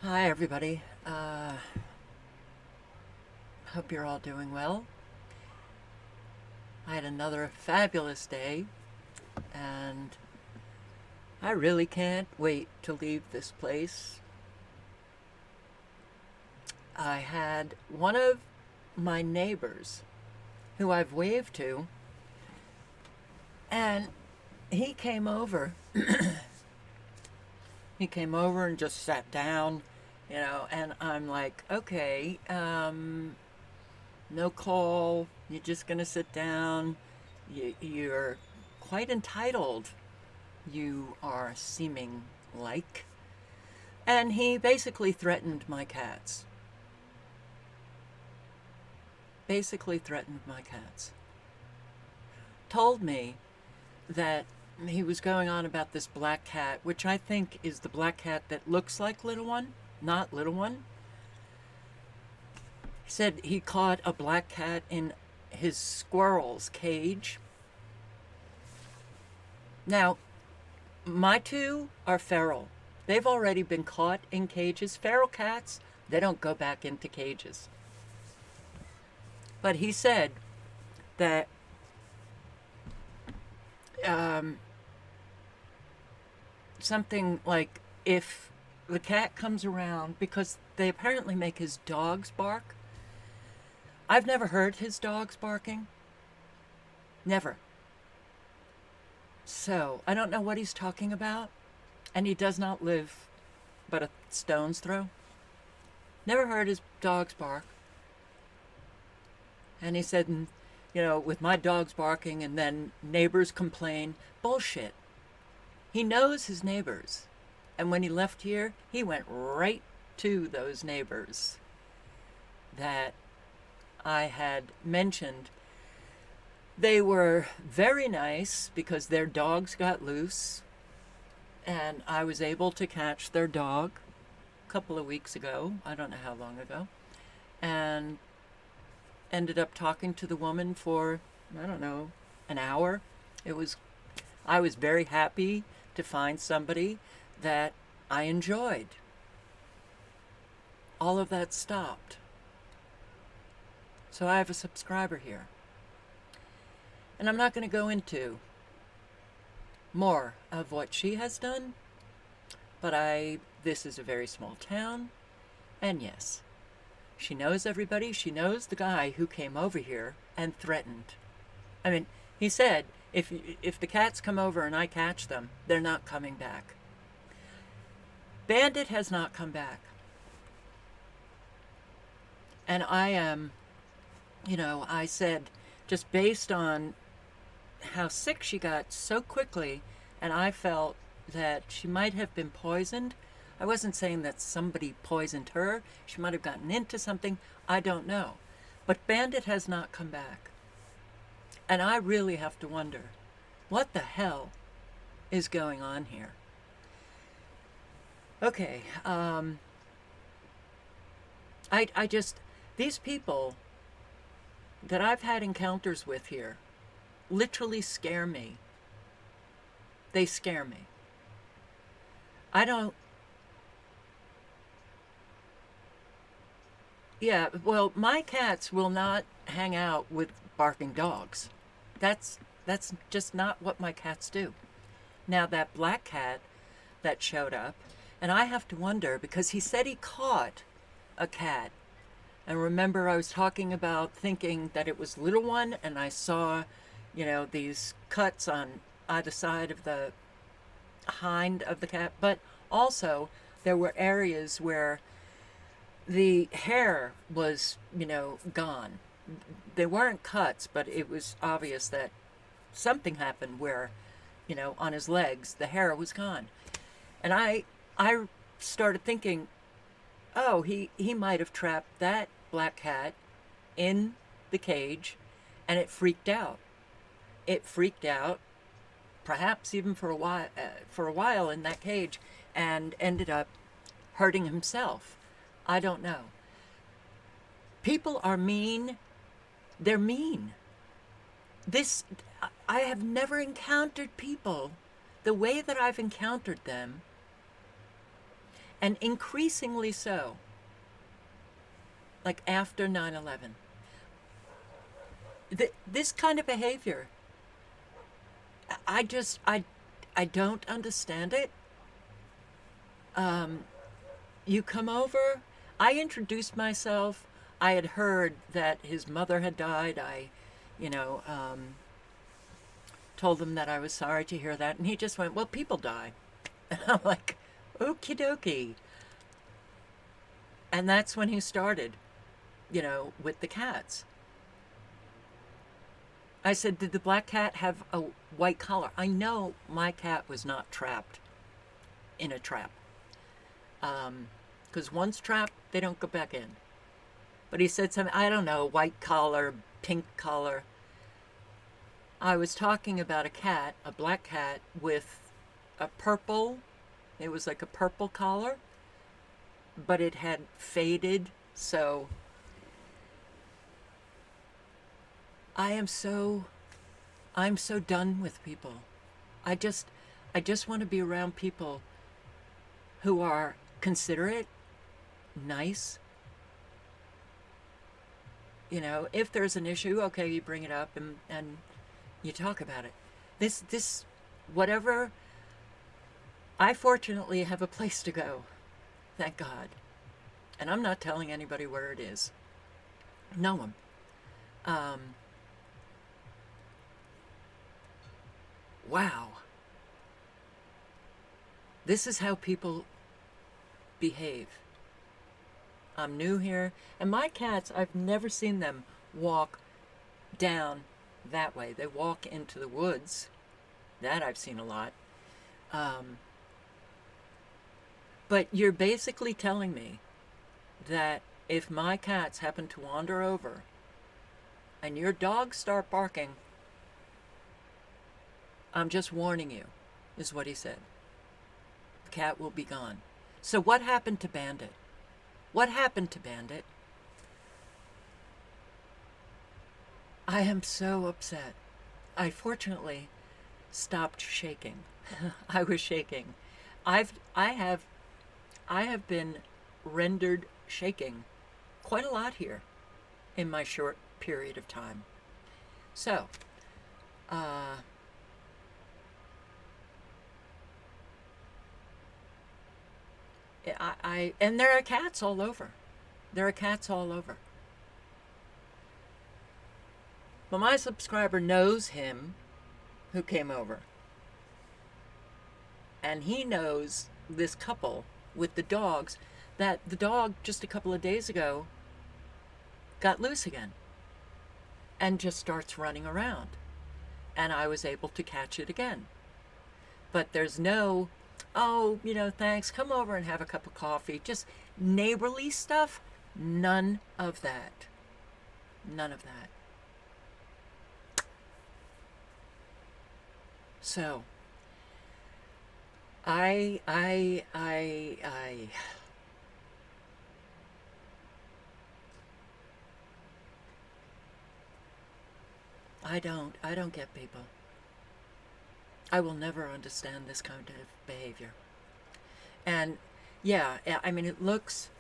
Hi, everybody. Hope you're all doing well. I had another fabulous day, and I really can't wait to leave this place. I had one of my neighbors who I've waved to, and he came over. He came over and just sat down, and I'm like, okay, no call. You're just going to sit down. You're quite entitled, you are seeming like. And he basically threatened my cats. Basically threatened my cats. Told me that he was going on about this black cat, which I think is the black cat that looks like Little One, not Little One. He said he caught a black cat in his squirrel's cage. Now, my two are feral. They've already been caught in cages. Feral cats, they don't go back into cages. But he said that something like if the cat comes around, because they apparently make his dogs bark. I've never heard his dogs barking. Never. So I don't know what he's talking about. And he does not live but a stone's throw. Never heard his dogs bark. And he said, with my dogs barking and then neighbors complain. Bullshit. He knows his neighbors. And when he left here, he went right to those neighbors that I had mentioned. They were very nice because their dogs got loose, and I was able to catch their dog a couple of weeks ago. I don't know how long ago. And ended up talking to the woman for, I don't know, an hour. I was very happy to find somebody that I enjoyed. All of that stopped. So I have a subscriber here. And I'm not going to go into more of what she has done, but this is a very small town, and yes, she knows everybody. She knows the guy who came over here and threatened. I mean, he said, if the cats come over and I catch them, they're not coming back. Bandit has not come back. And I am, I said, just based on how sick she got so quickly, and I felt that she might have been poisoned. I wasn't saying that somebody poisoned her. She might have gotten into something. I don't know. But Bandit has not come back. And I really have to wonder, what the hell is going on here? Okay, these people that I've had encounters with here literally scare me. They scare me. I don't. Yeah, well, my cats will not hang out with barking dogs. That's just not what my cats do. Now that black cat that showed up, and I have to wonder because he said he caught a cat. And remember, I was talking about thinking that it was Little One, and I saw, these cuts on either side of the hind of the cat. But also, there were areas where the hair was, gone. They weren't cuts, but it was obvious that something happened where, on his legs, the hair was gone. And I started thinking, oh, he might have trapped that black cat in the cage, and it freaked out. It freaked out, perhaps even for a while in that cage, and ended up hurting himself. I don't know. People are mean. They're mean. I have never encountered people the way that I've encountered them. and increasingly so, like after 9/11. This kind of behavior, I just, I don't understand it. You come over, I introduced myself. I had heard that his mother had died. I, you know, told him that I was sorry to hear that. And he just went, well, people die. And I'm like, okie dokie. And that's when he started, with the cats. I said, did the black cat have a white collar? I know my cat was not trapped in a trap. Because once trapped, they don't go back in. But he said something, I don't know, white collar, pink collar. I was talking about a cat, a black cat with a purple, it was like a purple collar, but it had faded, so I'm so done with people. I just want to be around people who are considerate, nice. If there's an issue, okay, you bring it up and you talk about it. This, whatever, I fortunately have a place to go. Thank God. And I'm not telling anybody where it is. No one. Wow. This is how people behave. I'm new here. And my cats, I've never seen them walk down that way. They walk into the woods. That I've seen a lot. But you're basically telling me that if my cats happen to wander over and your dogs start barking, I'm just warning you, is what he said. The cat will be gone. So what happened to Bandit? What happened to Bandit? I am so upset. I fortunately stopped shaking. I was shaking. I have been rendered shaking quite a lot here in my short period of time. So, and there are cats all over. There are cats all over. But my subscriber knows him who came over. And he knows this couple with the dogs, that the dog just a couple of days ago got loose again and just starts running around. And I was able to catch it again. But there's no, oh, thanks, come over and have a cup of coffee. Just neighborly stuff. None of that. None of that. So, I don't get people. I will never understand this kind of behavior. And yeah, I mean, it looks,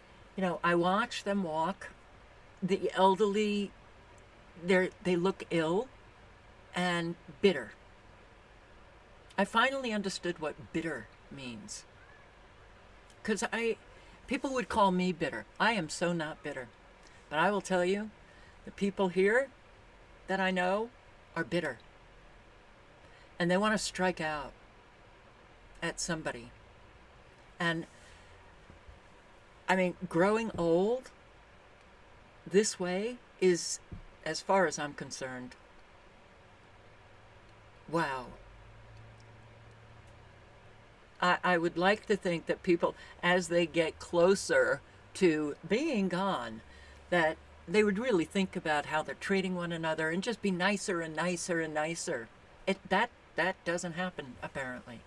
I watch them walk. The elderly, they look ill and bitter. I finally understood what bitter means. Because people would call me bitter. I am so not bitter. But I will tell you, the people here that I know are bitter. And they want to strike out at somebody. And, I mean, growing old this way is, as far as I'm concerned, wow. I would like to think that people, as they get closer to being gone, that they would really think about how they're treating one another and just be nicer and nicer and nicer. That doesn't happen, apparently.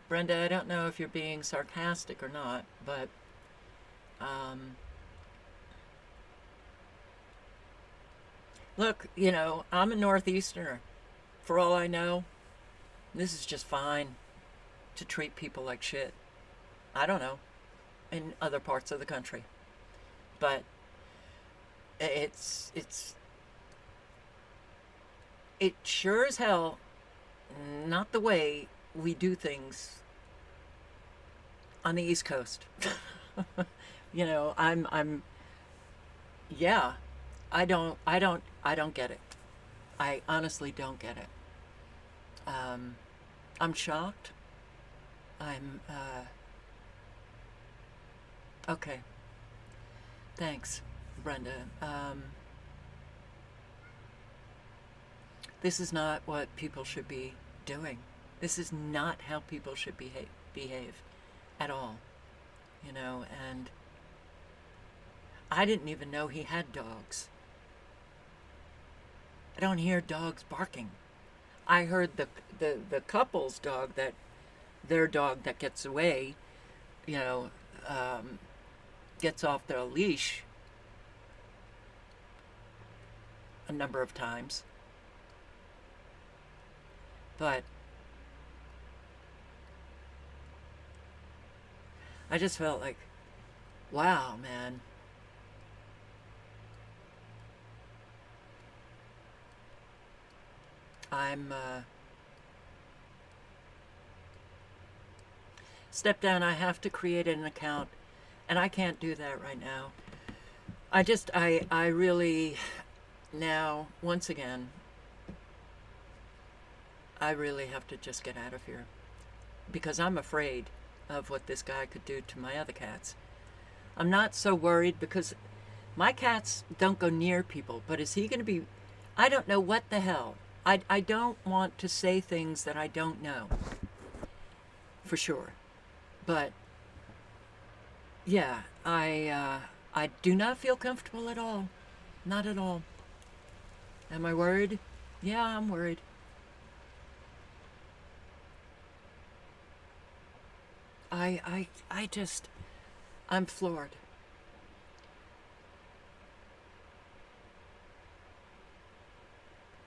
Brenda, I don't know if you're being sarcastic or not, but Look, I'm a Northeasterner. For all I know, this is just fine to treat people like shit. I don't know, in other parts of the country. But it sure as hell not the way we do things on the East Coast. I'm yeah, I don't get it. I honestly don't get it. I'm shocked. I'm okay. Thanks, Brenda. This is not what people should be doing. This is not how people should behave at all. And I didn't even know he had dogs. I don't hear dogs barking. I heard the couple's dog, their dog that gets away, gets off their leash a number of times. But I just felt like, wow, man. I'm step down. I have to create an account, and I can't do that right now. I really, now, once again, I really have to just get out of here, because I'm afraid of what this guy could do to my other cats. I'm not so worried because my cats don't go near people, but is he going to be, I don't know what the hell. I don't want to say things that I don't know, for sure. But, yeah, I do not feel comfortable at all. Not at all. Am I worried? Yeah, I'm worried. I'm floored.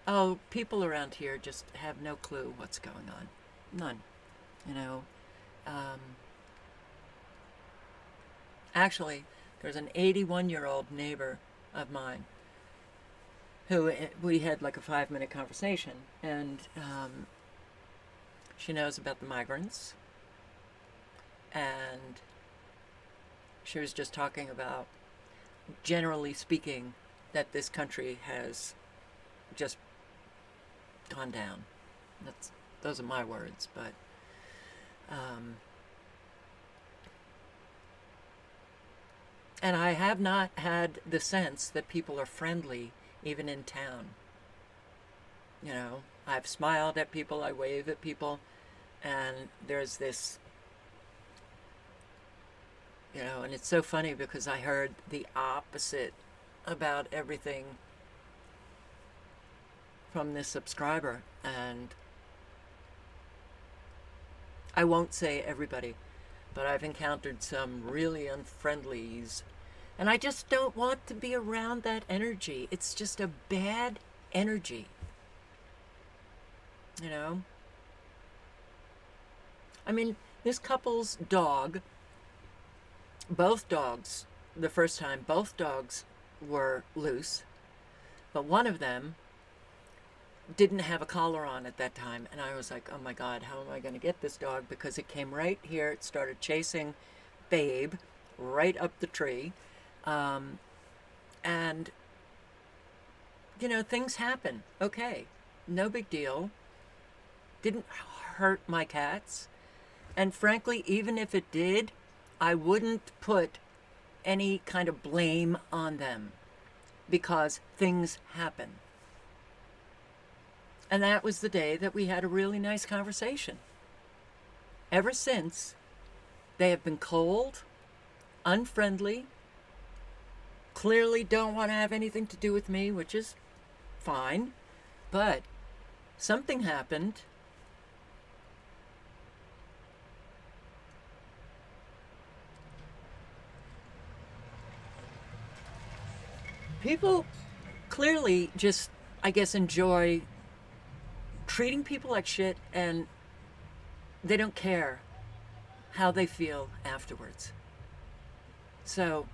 Oh, people around here just have no clue what's going on. None. You know, um, actually, there's an 81-year-old neighbor of mine who we had like a 5-minute conversation, and she knows about the migrants, and she was just talking about, generally speaking, that this country has just gone down. Those are my words, but and I have not had the sense that people are friendly even in town. You know, I've smiled at people, I wave at people, and there's this, and it's so funny because I heard the opposite about everything from this subscriber, and I won't say everybody, but I've encountered some really unfriendlies, and I just don't want to be around that energy. It's just a bad energy, you know? I mean, this couple's dog, both dogs, the first time, both dogs were loose, but one of them didn't have a collar on at that time, and I was like, oh my God, how am I going to get this dog? Because it came right here, it started chasing Babe right up the tree, and things happen. Okay, no big deal, didn't hurt my cats, and frankly, even if it did, I wouldn't put any kind of blame on them, because things happen. And that was the day that we had a really nice conversation. Ever since, they have been cold, unfriendly, clearly don't want to have anything to do with me, which is fine. But something happened. People clearly just, I guess, enjoy treating people like shit, and they don't care how they feel afterwards. So,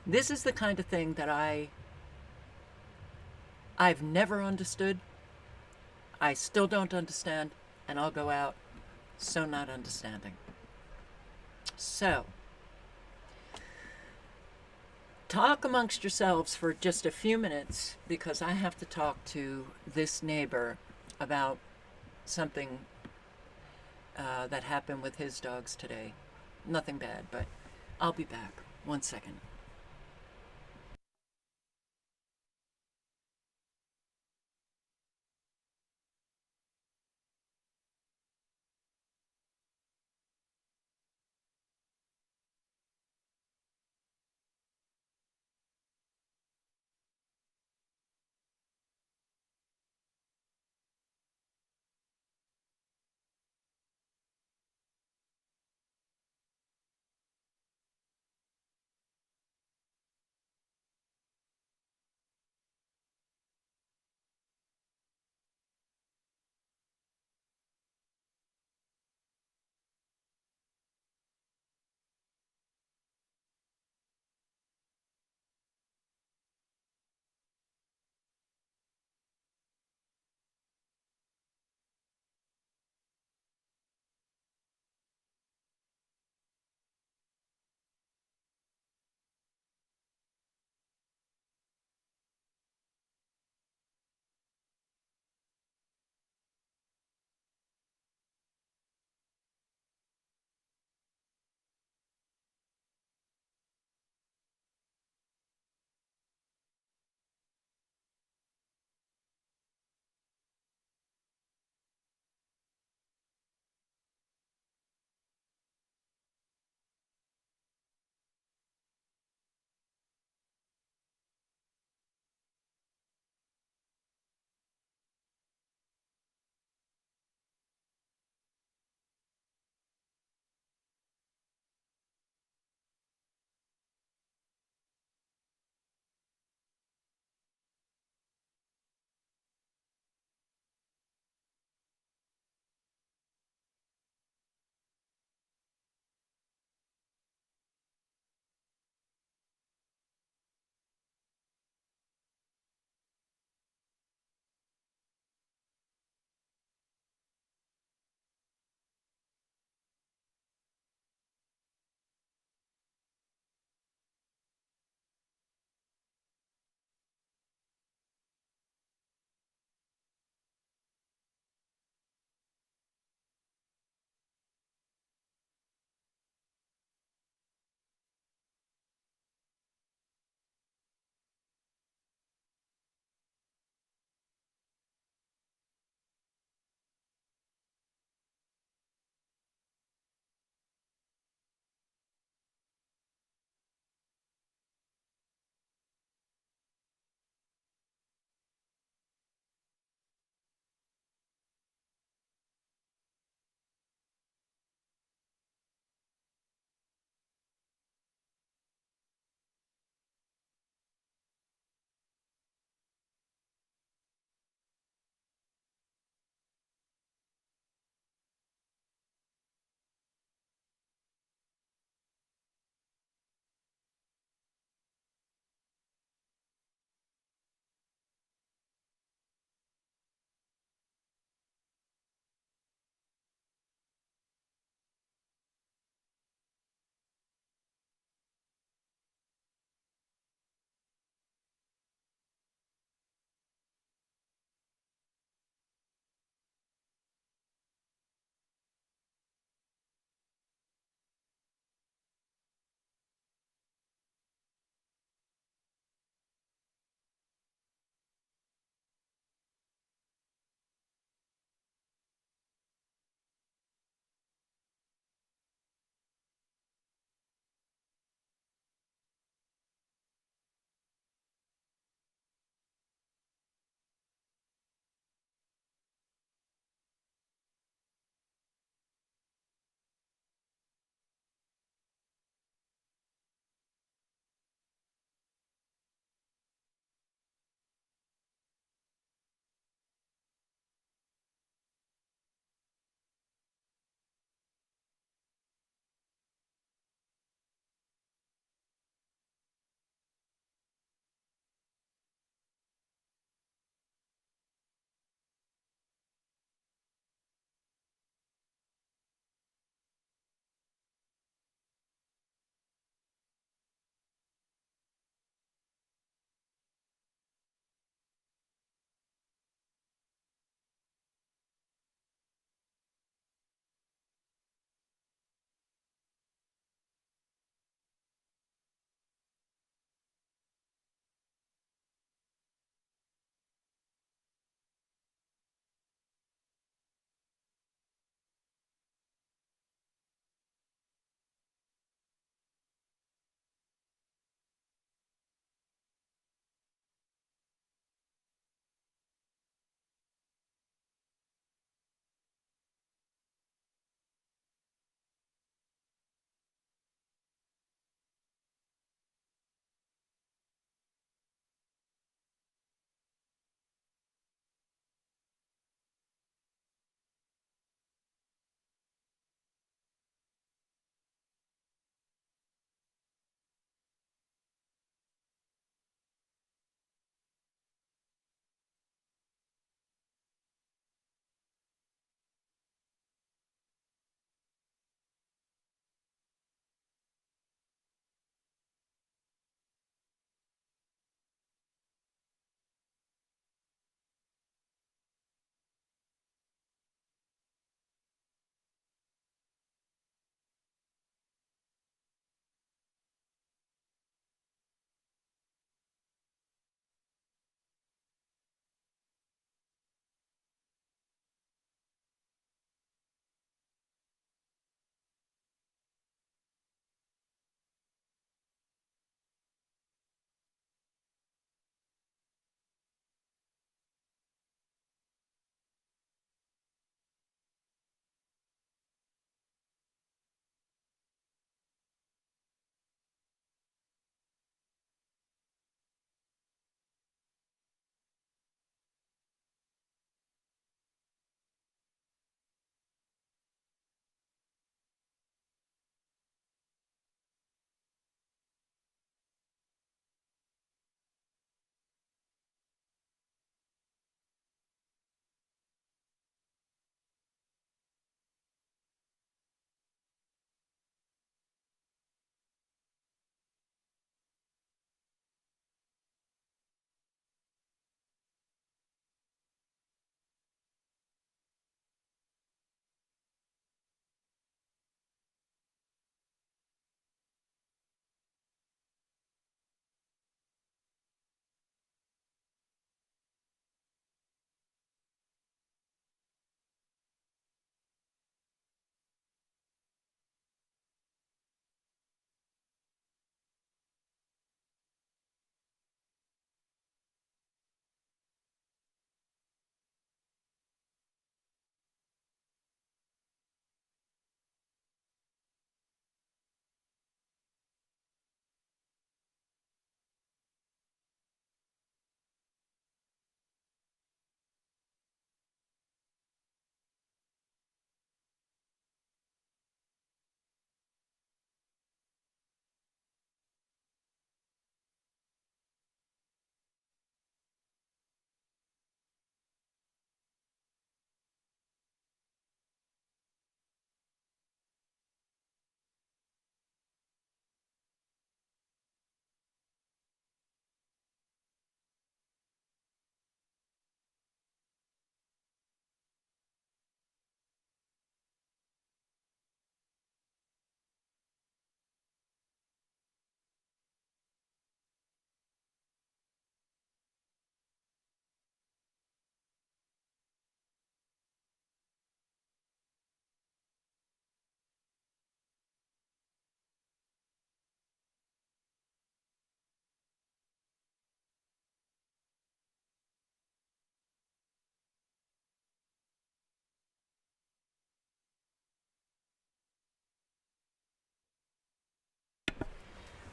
this is the kind of thing that I've never understood. I still don't understand, and I'll go out so not understanding. So, talk amongst yourselves for just a few minutes because I have to talk to this neighbor about something that happened with his dogs today. Nothing bad, but I'll be back. 1 second.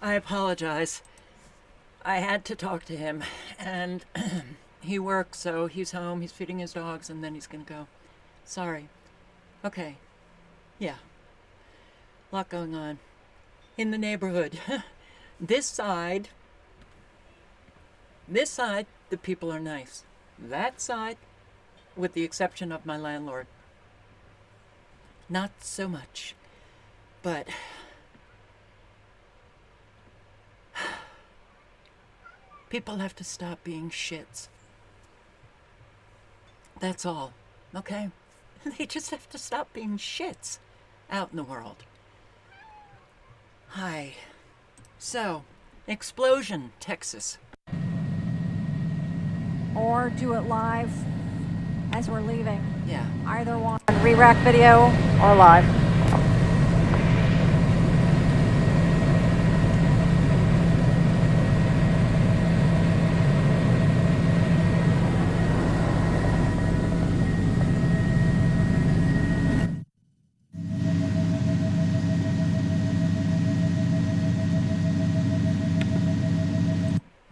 I apologize. I had to talk to him, and he works, so he's home, he's feeding his dogs, and then he's gonna go. Sorry. Okay. Yeah. A lot going on in the neighborhood. This side, the people are nice. That side, with the exception of my landlord, not so much. But people have to stop being shits. That's all, okay? They just have to stop being shits out in the world. Hi. So, explosion, Texas. Or do it live as we're leaving. Yeah. Either one. Re-rack video or live.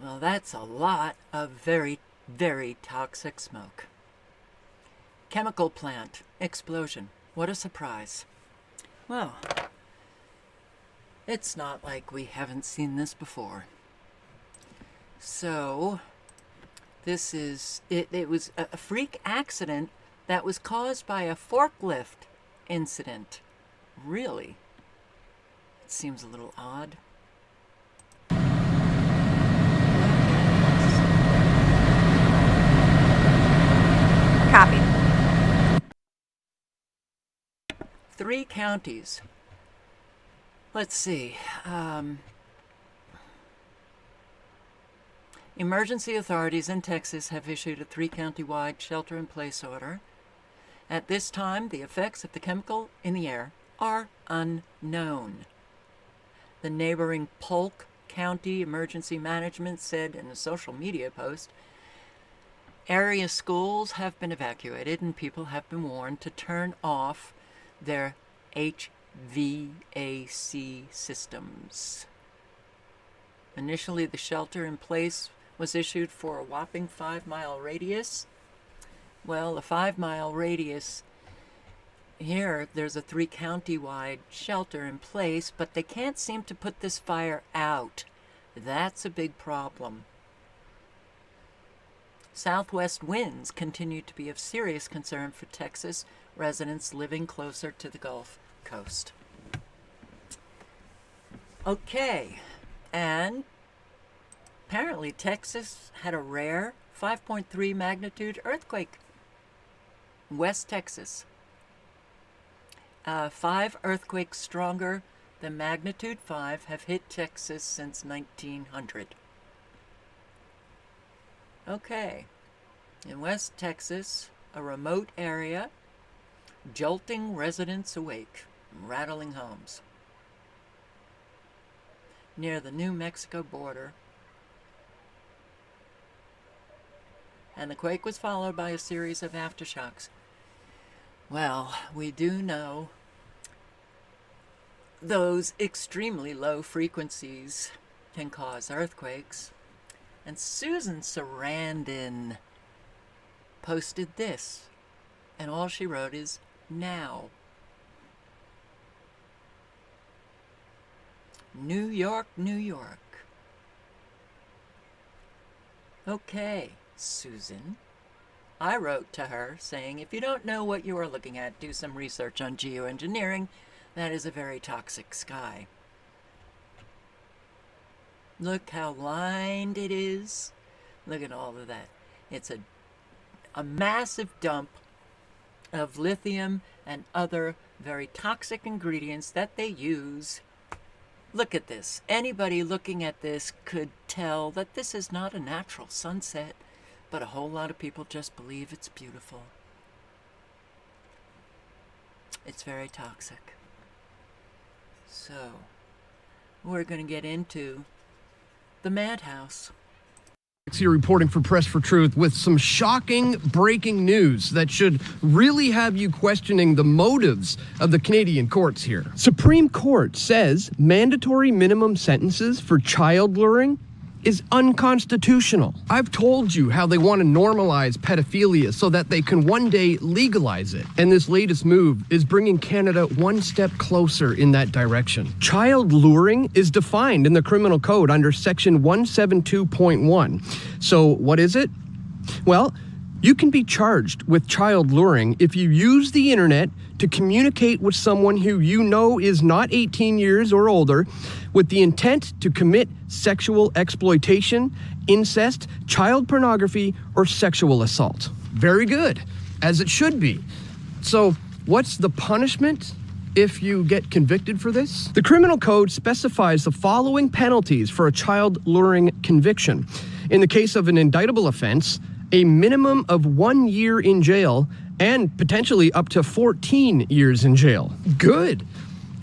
Well, that's a lot of very, very toxic smoke. Chemical plant explosion. What a surprise. Well, it's not like we haven't seen this before. So, this is, it was a freak accident that was caused by a forklift incident. Really? It seems a little odd. Copy. 3 counties. Let's see. Emergency authorities in Texas have issued a 3-county-wide shelter-in-place order. At this time, the effects of the chemical in the air are unknown. The neighboring Polk County Emergency Management said in a social media post, area schools have been evacuated and people have been warned to turn off their HVAC systems. Initially, the shelter in place was issued for a whopping 5-mile radius. Well, a 5-mile radius, here there's a 3-county-wide shelter in place, but they can't seem to put this fire out. That's a big problem. Southwest winds continue to be of serious concern for Texas residents living closer to the Gulf Coast. Okay, and apparently Texas had a rare 5.3 magnitude earthquake. West Texas. 5 earthquakes stronger than magnitude 5 have hit Texas since 1900. Okay, in West Texas, a remote area, jolting residents awake, rattling homes. Near the New Mexico border. And the quake was followed by a series of aftershocks. Well, we do know those extremely low frequencies can cause earthquakes. And Susan Sarandon posted this, and all she wrote is, now. New York, New York. Okay, Susan. I wrote to her saying, if you don't know what you are looking at, do some research on geoengineering. That is a very toxic sky. Look how lined it is. Look at all of that. It's a massive dump of lithium and other very toxic ingredients that they use. Look at this. Anybody looking at this could tell that this is not a natural sunset, but a whole lot of people just believe it's beautiful. It's very toxic. So, we're going to get into the madhouse. Here reporting for Press for Truth with some shocking breaking news that should really have you questioning the motives of the Canadian courts here. Supreme Court says mandatory minimum sentences for child luring is unconstitutional. I've told you how they want to normalize pedophilia so that they can one day legalize it. And this latest move is bringing Canada one step closer in that direction. Child luring is defined in the criminal code under section 172.1. So what is it? Well, you can be charged with child luring if you use the internet to communicate with someone who you know is not 18 years or older with the intent to commit sexual exploitation, incest, child pornography, or sexual assault. Very good, as it should be. So, what's the punishment if you get convicted for this? The criminal code specifies the following penalties for a child luring conviction. In the case of an indictable offense, a minimum of 1 year in jail and potentially up to 14 years in jail. Good.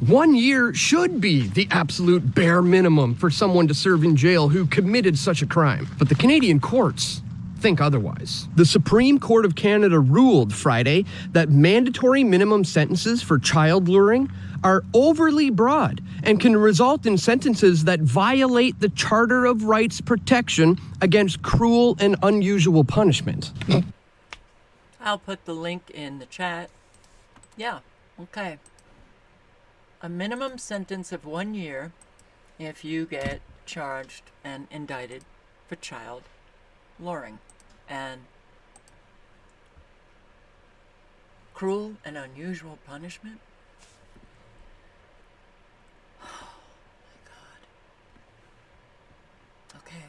1 year should be the absolute bare minimum for someone to serve in jail who committed such a crime. But the Canadian courts think otherwise. The Supreme Court of Canada ruled Friday that mandatory minimum sentences for child luring are overly broad and can result in sentences that violate the Charter of Rights protection against cruel and unusual punishment. I'll put the link in the chat. Yeah, okay. A minimum sentence of 1 year if you get charged and indicted for child luring. And cruel and unusual punishment? Oh my God. Okay.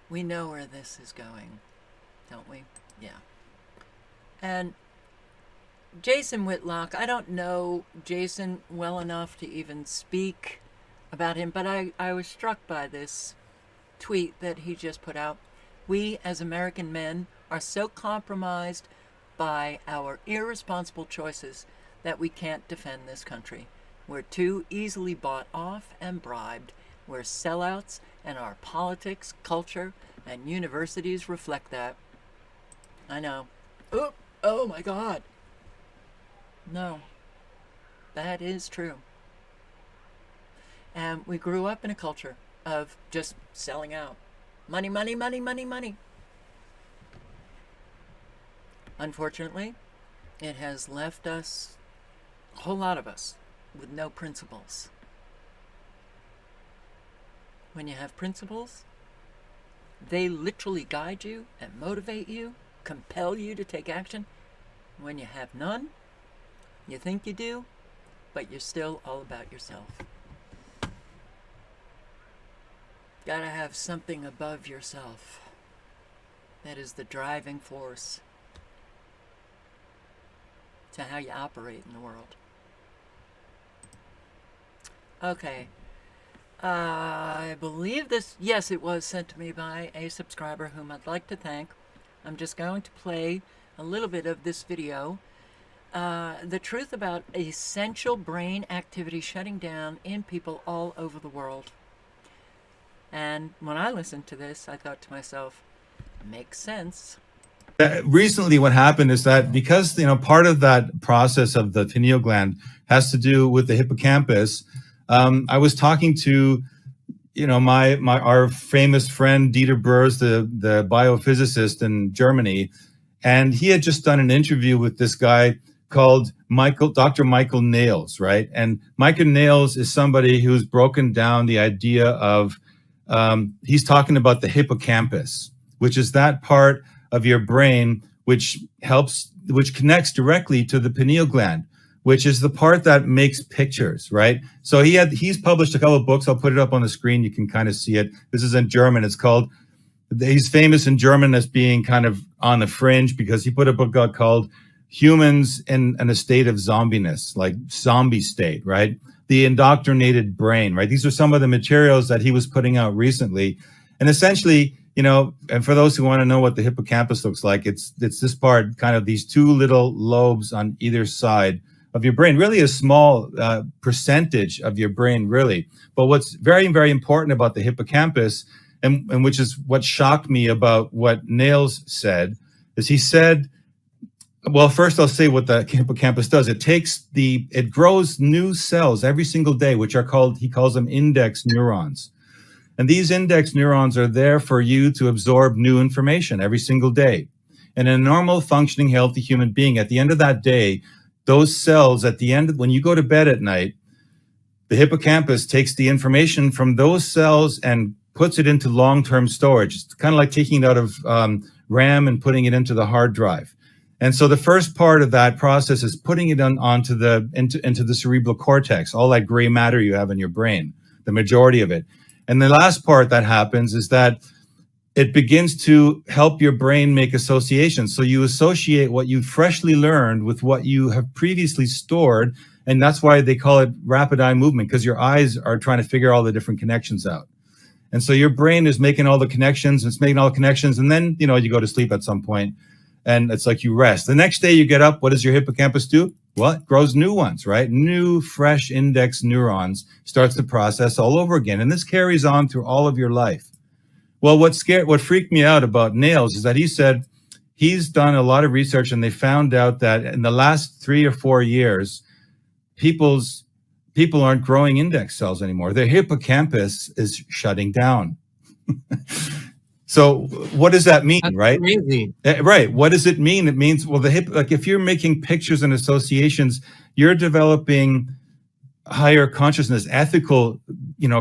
We know where this is going, don't we? Yeah. And Jason Whitlock, I don't know Jason well enough to even speak about him, but I was struck by this tweet that he just put out. We as American men are so compromised by our irresponsible choices that we can't defend this country. We're too easily bought off and bribed. We're sellouts, and our politics, culture, and universities reflect that. I know. Oh my God. No, that is true. And we grew up in a culture of just selling out. Money, money, money, money, money. Unfortunately, it has left us, a whole lot of us, with no principles. When you have principles, they literally guide you and motivate you, compel you to take action. When you have none, you think you do, but you're still all about yourself. Gotta have something above yourself. That is the driving force to how you operate in the world. Okay. I believe this, yes, it was sent to me by a subscriber whom I'd like to thank. I'm just going to play a little bit of this video. The truth about essential brain activity shutting down in people all over the world. And when I listened to this, I thought to myself, makes sense. Recently, what happened is that because, part of that process of the pineal gland has to do with the hippocampus, I was talking to, our famous friend Dieter Burrs, the biophysicist in Germany, and he had just done an interview with this guy called Dr. Michael Nails, right? And Michael Nails is somebody who's broken down the idea of, he's talking about the hippocampus, which is that part of your brain which connects directly to the pineal gland, which is the part that makes pictures, right? So he's published a couple of books. I'll put it up on the screen. You can kind of see it. This is in German. He's famous in German as being kind of on the fringe because he put a book out called Humans in a State of Zombiness, like zombie state, right? The indoctrinated brain, right? These are some of the materials that he was putting out recently. And essentially, and for those who want to know what the hippocampus looks like, it's this part, kind of these two little lobes on either side of your brain, really a small percentage of your brain, really. But what's very, very important about the hippocampus and which is what shocked me about what Nails said, is he said, well, first I'll say what the hippocampus does. It grows new cells every single day, which are called, he calls them index neurons. And these index neurons are there for you to absorb new information every single day. And a normal functioning, healthy human being, at the end of that day, those cells at the end, when you go to bed at night, the hippocampus takes the information from those cells and puts it into long-term storage. It's kind of like taking it out of RAM and putting it into the hard drive. And so the first part of that process is putting it into the cerebral cortex, all that gray matter you have in your brain, the majority of it. And the last part that happens is that it begins to help your brain make associations. So you associate what you freshly learned with what you have previously stored. And that's why they call it rapid eye movement, because your eyes are trying to figure all the different connections out. And so your brain is making all the connections, it's making all the connections. And then, you go to sleep at some point and it's like you rest. The next day you get up, what does your hippocampus do? Well, it grows new ones, right? New, fresh index neurons, starts the process all over again. And this carries on through all of your life. Well, what freaked me out about Nails is that he said he's done a lot of research and they found out that in the last 3 or 4 years, people aren't growing index cells anymore. Their hippocampus is shutting down. So what does that mean, That's right? crazy. Right. What does it mean? It means, well, like if you're making pictures and associations, you're developing higher consciousness, ethical,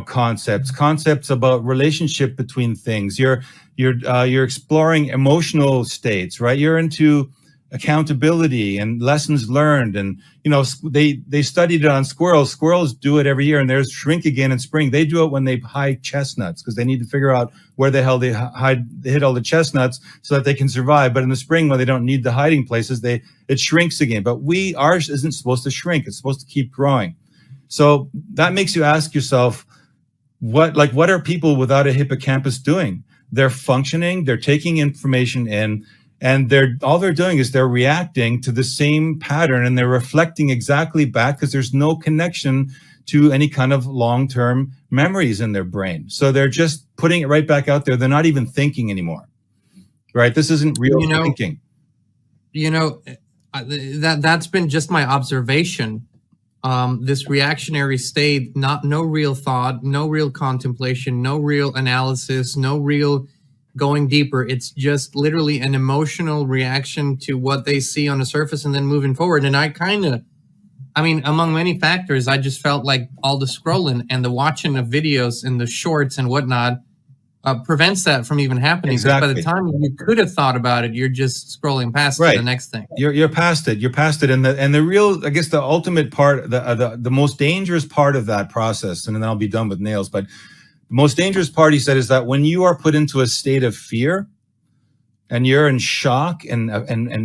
concepts about relationship between things. You're exploring emotional states, right? You're into accountability and lessons learned. And, they studied it on squirrels. Squirrels do it every year, and there's shrink again in spring. They do it when they hide chestnuts because they need to figure out where the hell they hid all the chestnuts so that they can survive. But in the spring, when they don't need the hiding places, it shrinks again. But ours isn't supposed to shrink. It's supposed to keep growing. So that makes you ask yourself, what are people without a hippocampus doing? They're functioning, they're taking information in, and all they're doing is they're reacting to the same pattern, and they're reflecting exactly back because there's no connection to any kind of long-term memories in their brain. So they're just putting it right back out there. They're not even thinking anymore, right? This isn't real thinking. That's been just my observation. This reactionary state, no real thought, no real contemplation, no real analysis, no real going deeper. It's just literally an emotional reaction to what they see on the surface and then moving forward. And among many factors, I just felt like all the scrolling and the watching of videos and the shorts and whatnot prevents that from even happening. Exactly. By the time you could have thought about it, you're just scrolling past to the next thing. You're past it. You're past it. And the real, I guess, the ultimate part, the most dangerous part of that process, and then I'll be done with Nails, but the most dangerous part, he said, is that when you are put into a state of fear and you're in shock and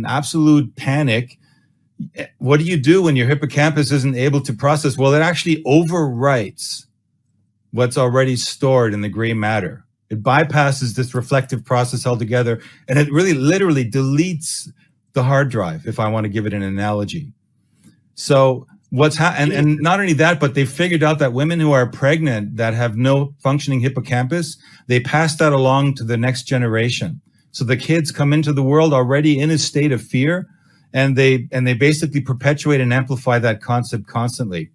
absolute panic, what do you do when your hippocampus isn't able to process? Well, it actually overwrites what's already stored in the gray matter. It bypasses this reflective process altogether, and it really literally deletes the hard drive, if I want to give it an analogy. So and not only that, but they figured out that women who are pregnant that have no functioning hippocampus, they pass that along to the next generation. So the kids come into the world already in a state of fear, and they basically perpetuate and amplify that concept constantly.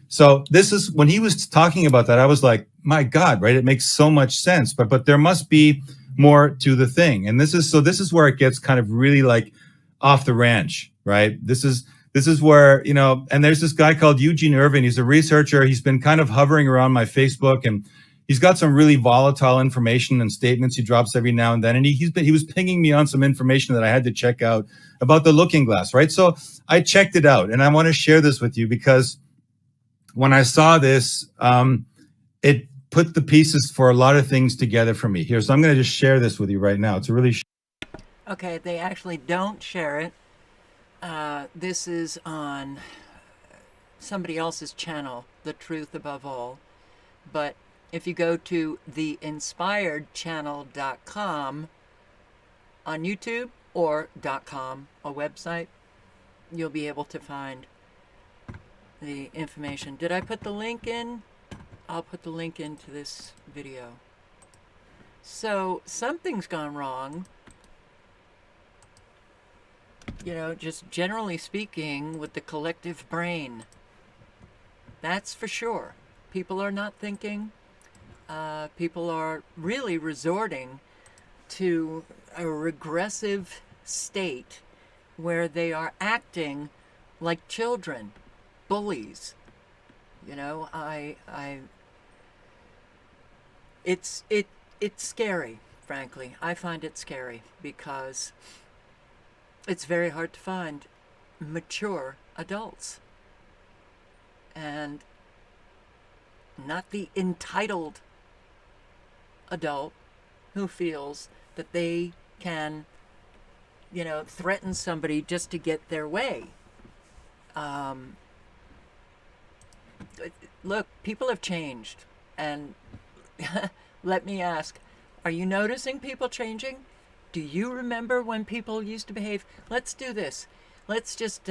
So this is, when he was talking about that, I was like, my God, right? It makes so much sense, but there must be more to the thing. And this is where it gets kind of really like off the ranch, right? This is where, and there's this guy called Eugene Irving. He's a researcher. He's been kind of hovering around my Facebook, and he's got some really volatile information and statements he drops every now and then. And he was pinging me on some information that I had to check out about the looking glass, right? So I checked it out, and I want to share this with you because when I saw this, it put the pieces for a lot of things together for me. Here, so I'm going to just share this with you right now. It's a really Okay, they actually don't share it. This is on somebody else's channel, The Truth Above All. But if you go to theinspiredchannel.com on YouTube or .com, a website, you'll be able to find the information. Did I put the link in? I'll put the link into this video. So something's gone wrong, just generally speaking, with the collective brain. That's for sure. People are not thinking. People are really resorting to a regressive state where they are acting like children, bullies. It's scary, frankly. I find it scary because it's very hard to find mature adults. And not the entitled adult who feels that they can, threaten somebody just to get their way. Look, people have changed. And let me ask, are you noticing people changing? Do you remember when people used to behave? Let's do this. Let's just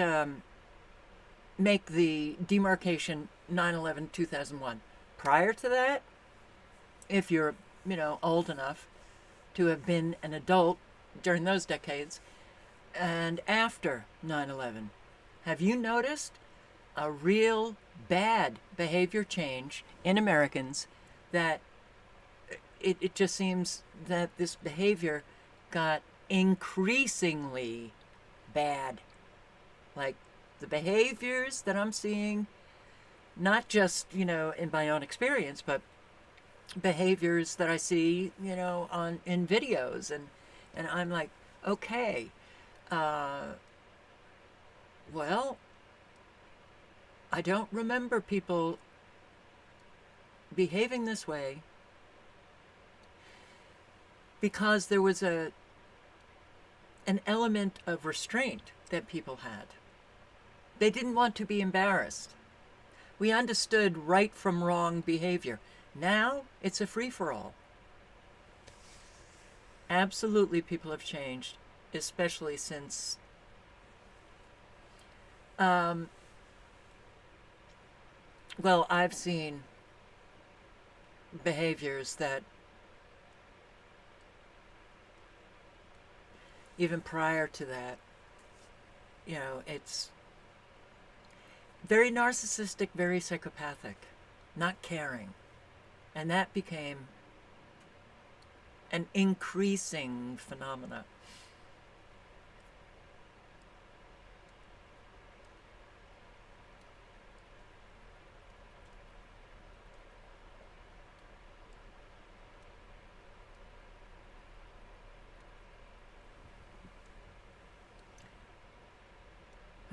make the demarcation 9/11/2001. Prior to that, if you're, old enough to have been an adult during those decades, and after 9/11, have you noticed a real bad behavior change in Americans that it just seems that this behavior got increasingly bad? Like the behaviors that I'm seeing, not just, in my own experience, but behaviors that I see, in videos, and I'm like, okay, well, I don't remember people behaving this way because there was an element of restraint that people had. They didn't want to be embarrassed. We understood right from wrong behavior. Now it's a free-for-all. Absolutely, people have changed, especially since I've seen behaviors that even prior to that, it's very narcissistic, very psychopathic, not caring. And that became an increasing phenomena.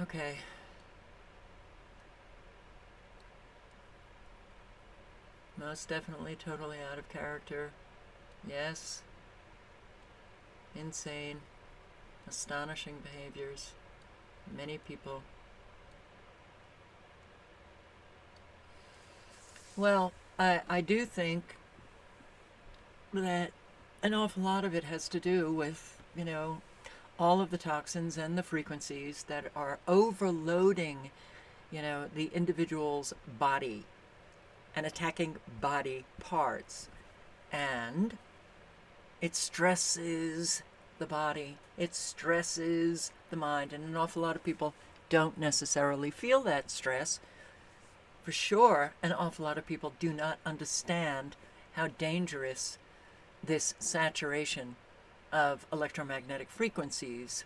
Okay. Most definitely totally out of character. Yes. Insane. Astonishing behaviors. Many people. Well, I do think that an awful lot of it has to do with, all of the toxins and the frequencies that are overloading, the individual's body and attacking body parts. And it stresses the body, it stresses the mind, and an awful lot of people don't necessarily feel that stress. For sure, an awful lot of people do not understand how dangerous this saturation of electromagnetic frequencies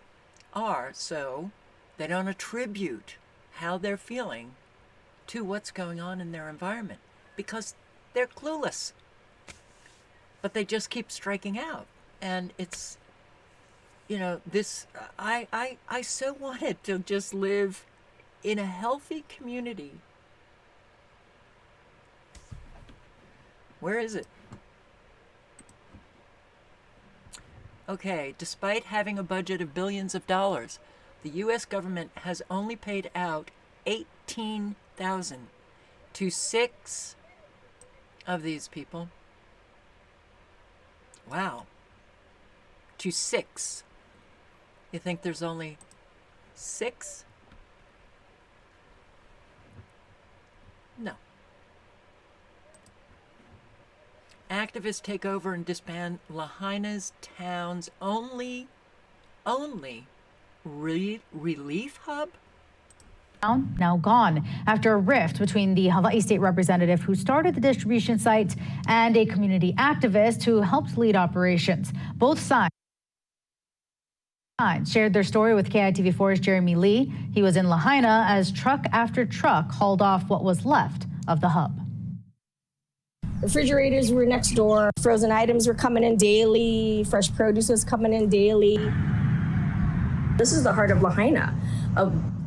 are, so they don't attribute how they're feeling to what's going on in their environment because they're clueless. But they just keep striking out. And it's, this, I so wanted to just live in a healthy community. Where is it? Okay, despite having a budget of billions of dollars, the U.S. government has only paid out $18,000 to 6 of these people. Wow. To 6. You think there's only 6? No. activists take over and disband Lahaina's town's only relief hub? Now gone after a rift between the Hawaii state representative who started the distribution site and a community activist who helped lead operations. Both sides shared their story with KITV4's Jeremy Lee. He was in Lahaina as truck after truck hauled off what was left of the hub. Refrigerators were next door. Frozen items were coming in daily. Fresh produce was coming in daily. This is the heart of Lahaina.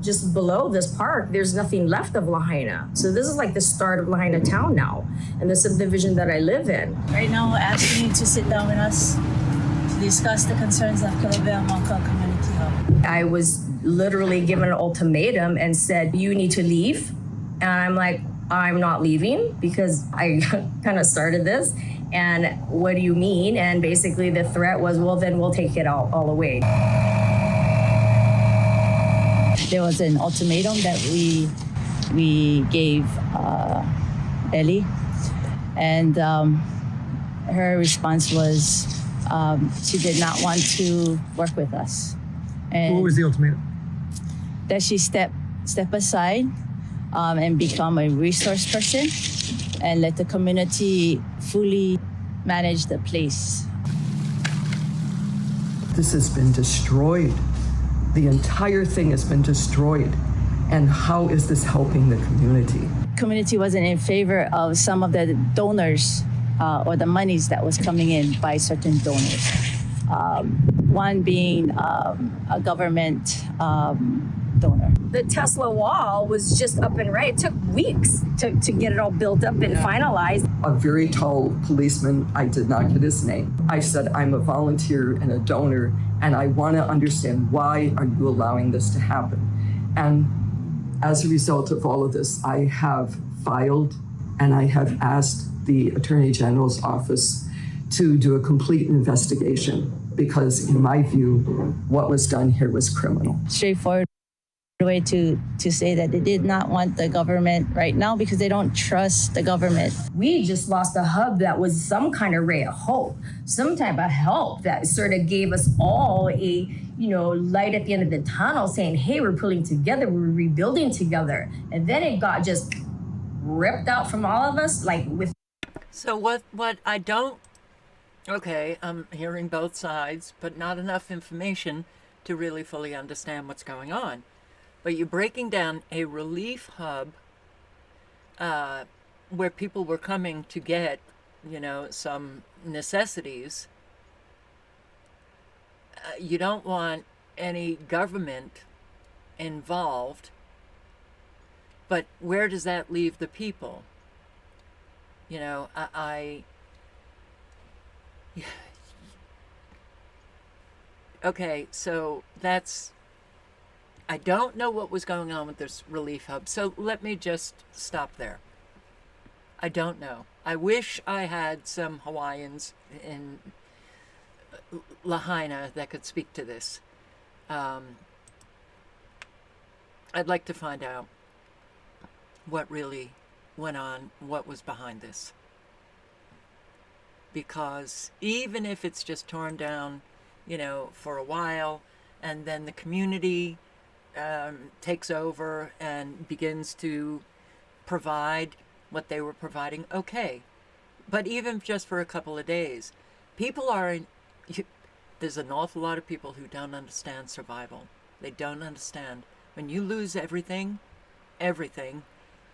Just below this park, there's nothing left of Lahaina. So this is like the start of Lahaina town now, and the subdivision that I live in. Right now, we're asking you to sit down with us to discuss the concerns of Kilauea Manukau Community Hub. I was literally given an ultimatum and said, you need to leave. And I'm like, I'm not leaving because I kind of started this. And what do you mean? And basically the threat was, well, then we'll take it all away. There was an ultimatum that we gave Ellie, and her response was she did not want to work with us. And What was the ultimatum? that she step aside and become a resource person and let the community fully manage the place. This has been destroyed. The entire thing has been destroyed. And how is this helping the community? Community wasn't in favor of some of the donors or the monies that was coming in by certain donors. One being a government donor. The Tesla wall was just up and right. It took weeks to get it all built up and finalized. A very tall policeman, I did not get his name. I said, I'm a volunteer and a donor, and I want to understand why are you allowing this to happen? And as a result of all of this, I have filed and I have asked the Attorney General's office to do a complete investigation because in my view, what was done here was criminal. Straightforward way to say that they did not want the government right now because they don't trust the government. We just lost a hub that was some kind of ray of hope, some type of help that sort of gave us all a, light at the end of the tunnel saying, hey, we're pulling together, we're rebuilding together. And then it got just ripped out from all of us, like with. So what I don't, okay, I'm hearing both sides, but not enough information to really fully understand what's going on. But you're breaking down a relief hub where people were coming to get, some necessities. You don't want any government involved, but where does that leave the people? Okay, so I don't know what was going on with this relief hub, so let me just stop there. I don't know. I wish I had some Hawaiians in Lahaina that could speak to this. I'd like to find out what really went on, what was behind this. Because even if it's just torn down, for a while, and then the community takes over and begins to provide what they were providing, okay. But even just for a couple of days, there's an awful lot of people who don't understand survival. They don't understand. When you lose everything,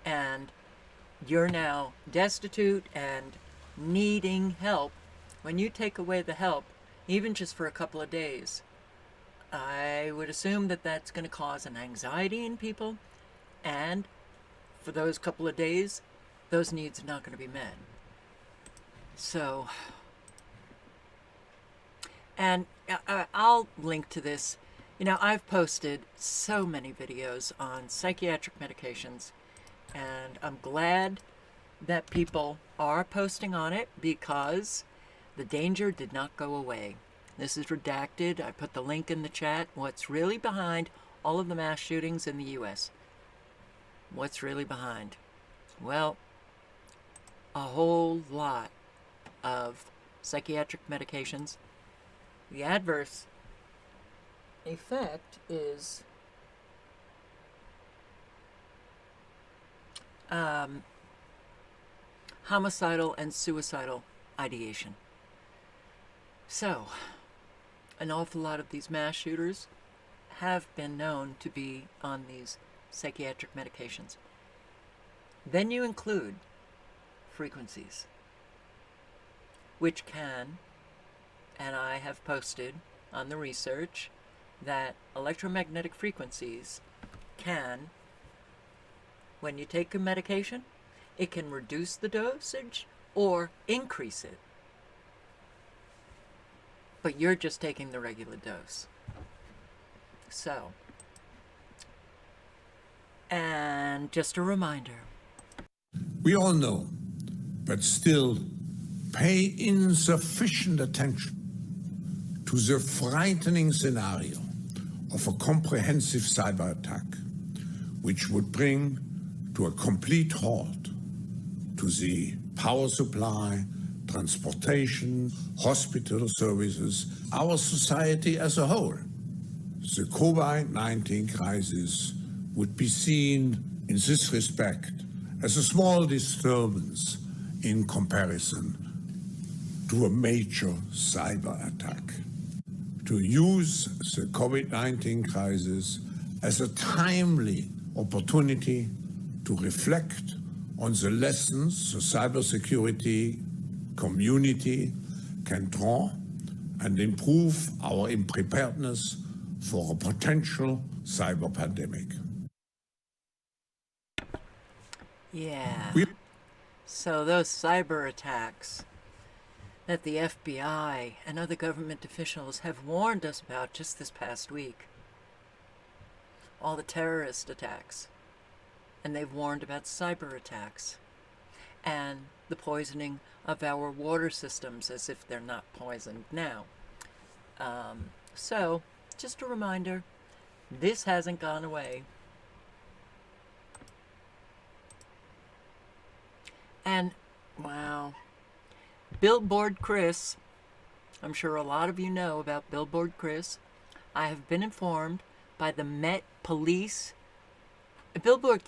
and you're now destitute and needing help, when you take away the help, even just for a couple of days, I would assume that that's going to cause an anxiety in people, and for those couple of days, those needs are not going to be met. So, and I'll link to this. I've posted so many videos on psychiatric medications, and I'm glad that people are posting on it because the danger did not go away. This is redacted. I put the link in the chat. What's really behind all of the mass shootings in the U.S.? What's really behind? Well, a whole lot of psychiatric medications. The adverse effect is homicidal and suicidal ideation. So, an awful lot of these mass shooters have been known to be on these psychiatric medications. Then you include frequencies, which can, and I have posted on the research, that electromagnetic frequencies can, when you take a medication, it can reduce the dosage or increase it. But you're just taking the regular dose. So, and just a reminder. We all know, but still pay insufficient attention to the frightening scenario of a comprehensive cyber attack, which would bring to a complete halt to the power supply, transportation, hospital services, our society as a whole. The COVID-19 crisis would be seen in this respect as a small disturbance in comparison to a major cyber attack. To use the COVID-19 crisis as a timely opportunity to reflect on the lessons the cybersecurity community can draw and improve our preparedness for a potential cyber pandemic. Yeah. So those cyber attacks that the FBI and other government officials have warned us about just this past week, all the terrorist attacks, and they've warned about cyber attacks and the poisoning of our water systems, as if they're not poisoned now. So, just a reminder, this hasn't gone away. And, wow, Billboard Chris, I'm sure a lot of you know about Billboard Chris. I have been informed by the Met Police. Billboard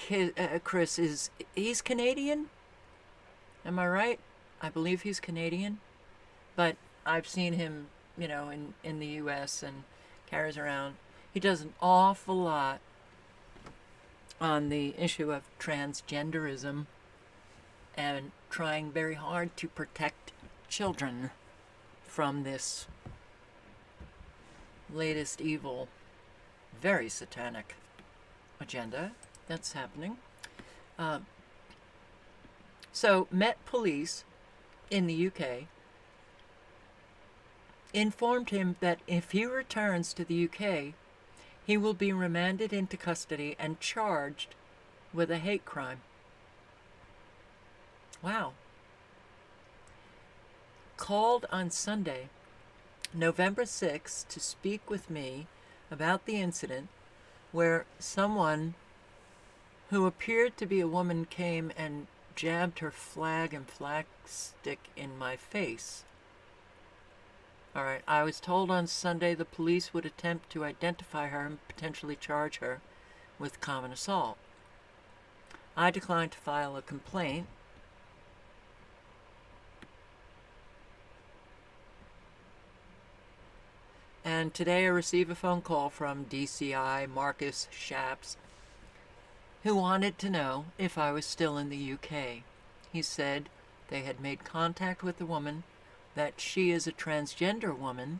Chris he's Canadian? Am I right? I believe he's Canadian. But I've seen him, in the U.S. and carries around. He does an awful lot on the issue of transgenderism and trying very hard to protect children from this latest evil, very satanic agenda that's happening. So Met Police in the UK informed him that if he returns to the UK, he will be remanded into custody and charged with a hate crime. Wow. Called on Sunday, November 6th, to speak with me about the incident where someone who appeared to be a woman came and jabbed her flag and flag stick in my face. All right, I was told on Sunday the police would attempt to identify her and potentially charge her with common assault. I declined to file a complaint. And today I receive a phone call from DCI Marcus Shaps, who wanted to know if I was still in the UK. He said they had made contact with the woman, that she is a transgender woman,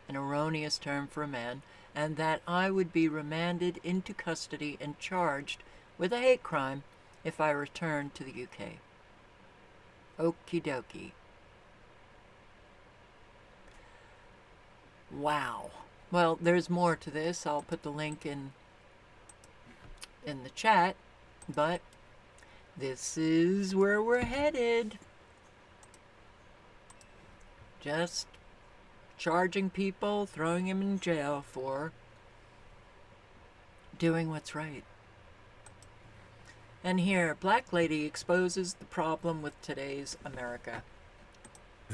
an erroneous term for a man, and that I would be remanded into custody and charged with a hate crime if I returned to the UK. Okie dokie. Wow. Well, there's more to this. I'll put the link in the chat, but this is where we're headed. Just charging people, throwing them in jail for doing what's right. And here, Black Lady exposes the problem with today's America.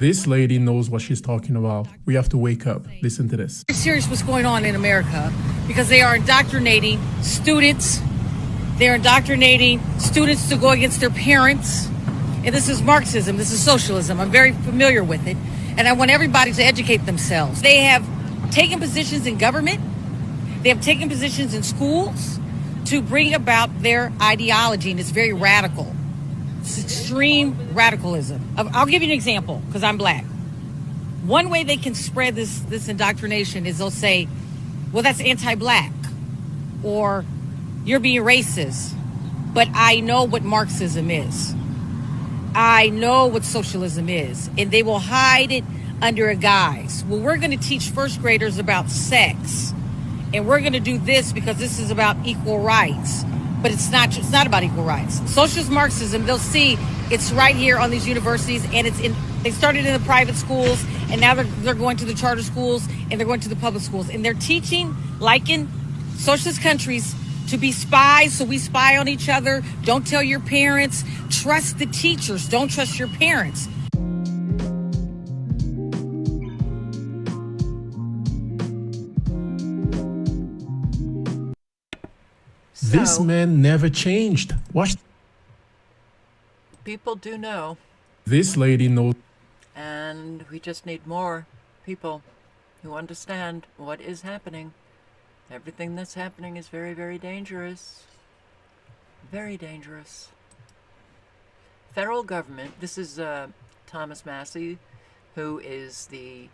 This lady knows what she's talking about. We have to wake up. Listen to this. It's serious what's going on in America because they are indoctrinating students. They're indoctrinating students to go against their parents. And this is Marxism. This is socialism. I'm very familiar with it. And I want everybody to educate themselves. They have taken positions in government. They have taken positions in schools to bring about their ideology. And it's very radical. It's extreme radicalism. I'll give you an example because I'm black. One way they can spread this indoctrination is they'll say, well, that's anti-black or you're being racist. But I know what Marxism is. I know what socialism is. And they will hide it under a guise. Well, we're going to teach first graders about sex. And we're going to do this because this is about equal rights. But it's not about equal rights. Socialist Marxism, they'll see it's right here on these universities, and they started in the private schools, and now they're going to the charter schools, and they're going to the public schools. And they're teaching, like in socialist countries, to be spies, so we spy on each other. Don't tell your parents. Trust the teachers. Don't trust your parents. This man never changed. Watch. People do know. This lady knows. And we just need more people who understand what is happening. Everything that's happening is very, very dangerous. Very dangerous. Federal government, this is Thomas Massey, who is the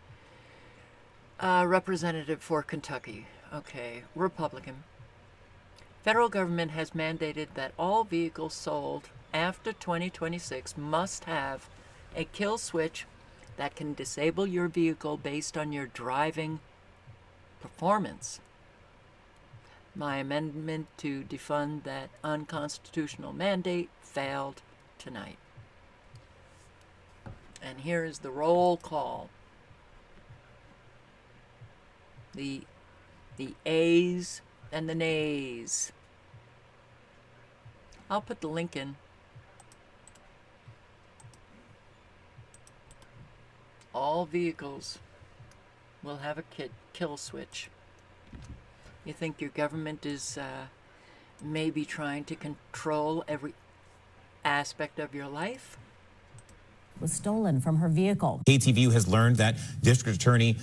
representative for Kentucky. Okay, Republican. Federal government has mandated that all vehicles sold after 2026 must have a kill switch that can disable your vehicle based on your driving performance. My amendment to defund that unconstitutional mandate failed tonight. And here is the roll call. The A's and the nays. I'll put the link in. All vehicles will have a kill switch. You think your government is maybe trying to control every aspect of your life? Was stolen from her vehicle. KTVU has learned that District Attorney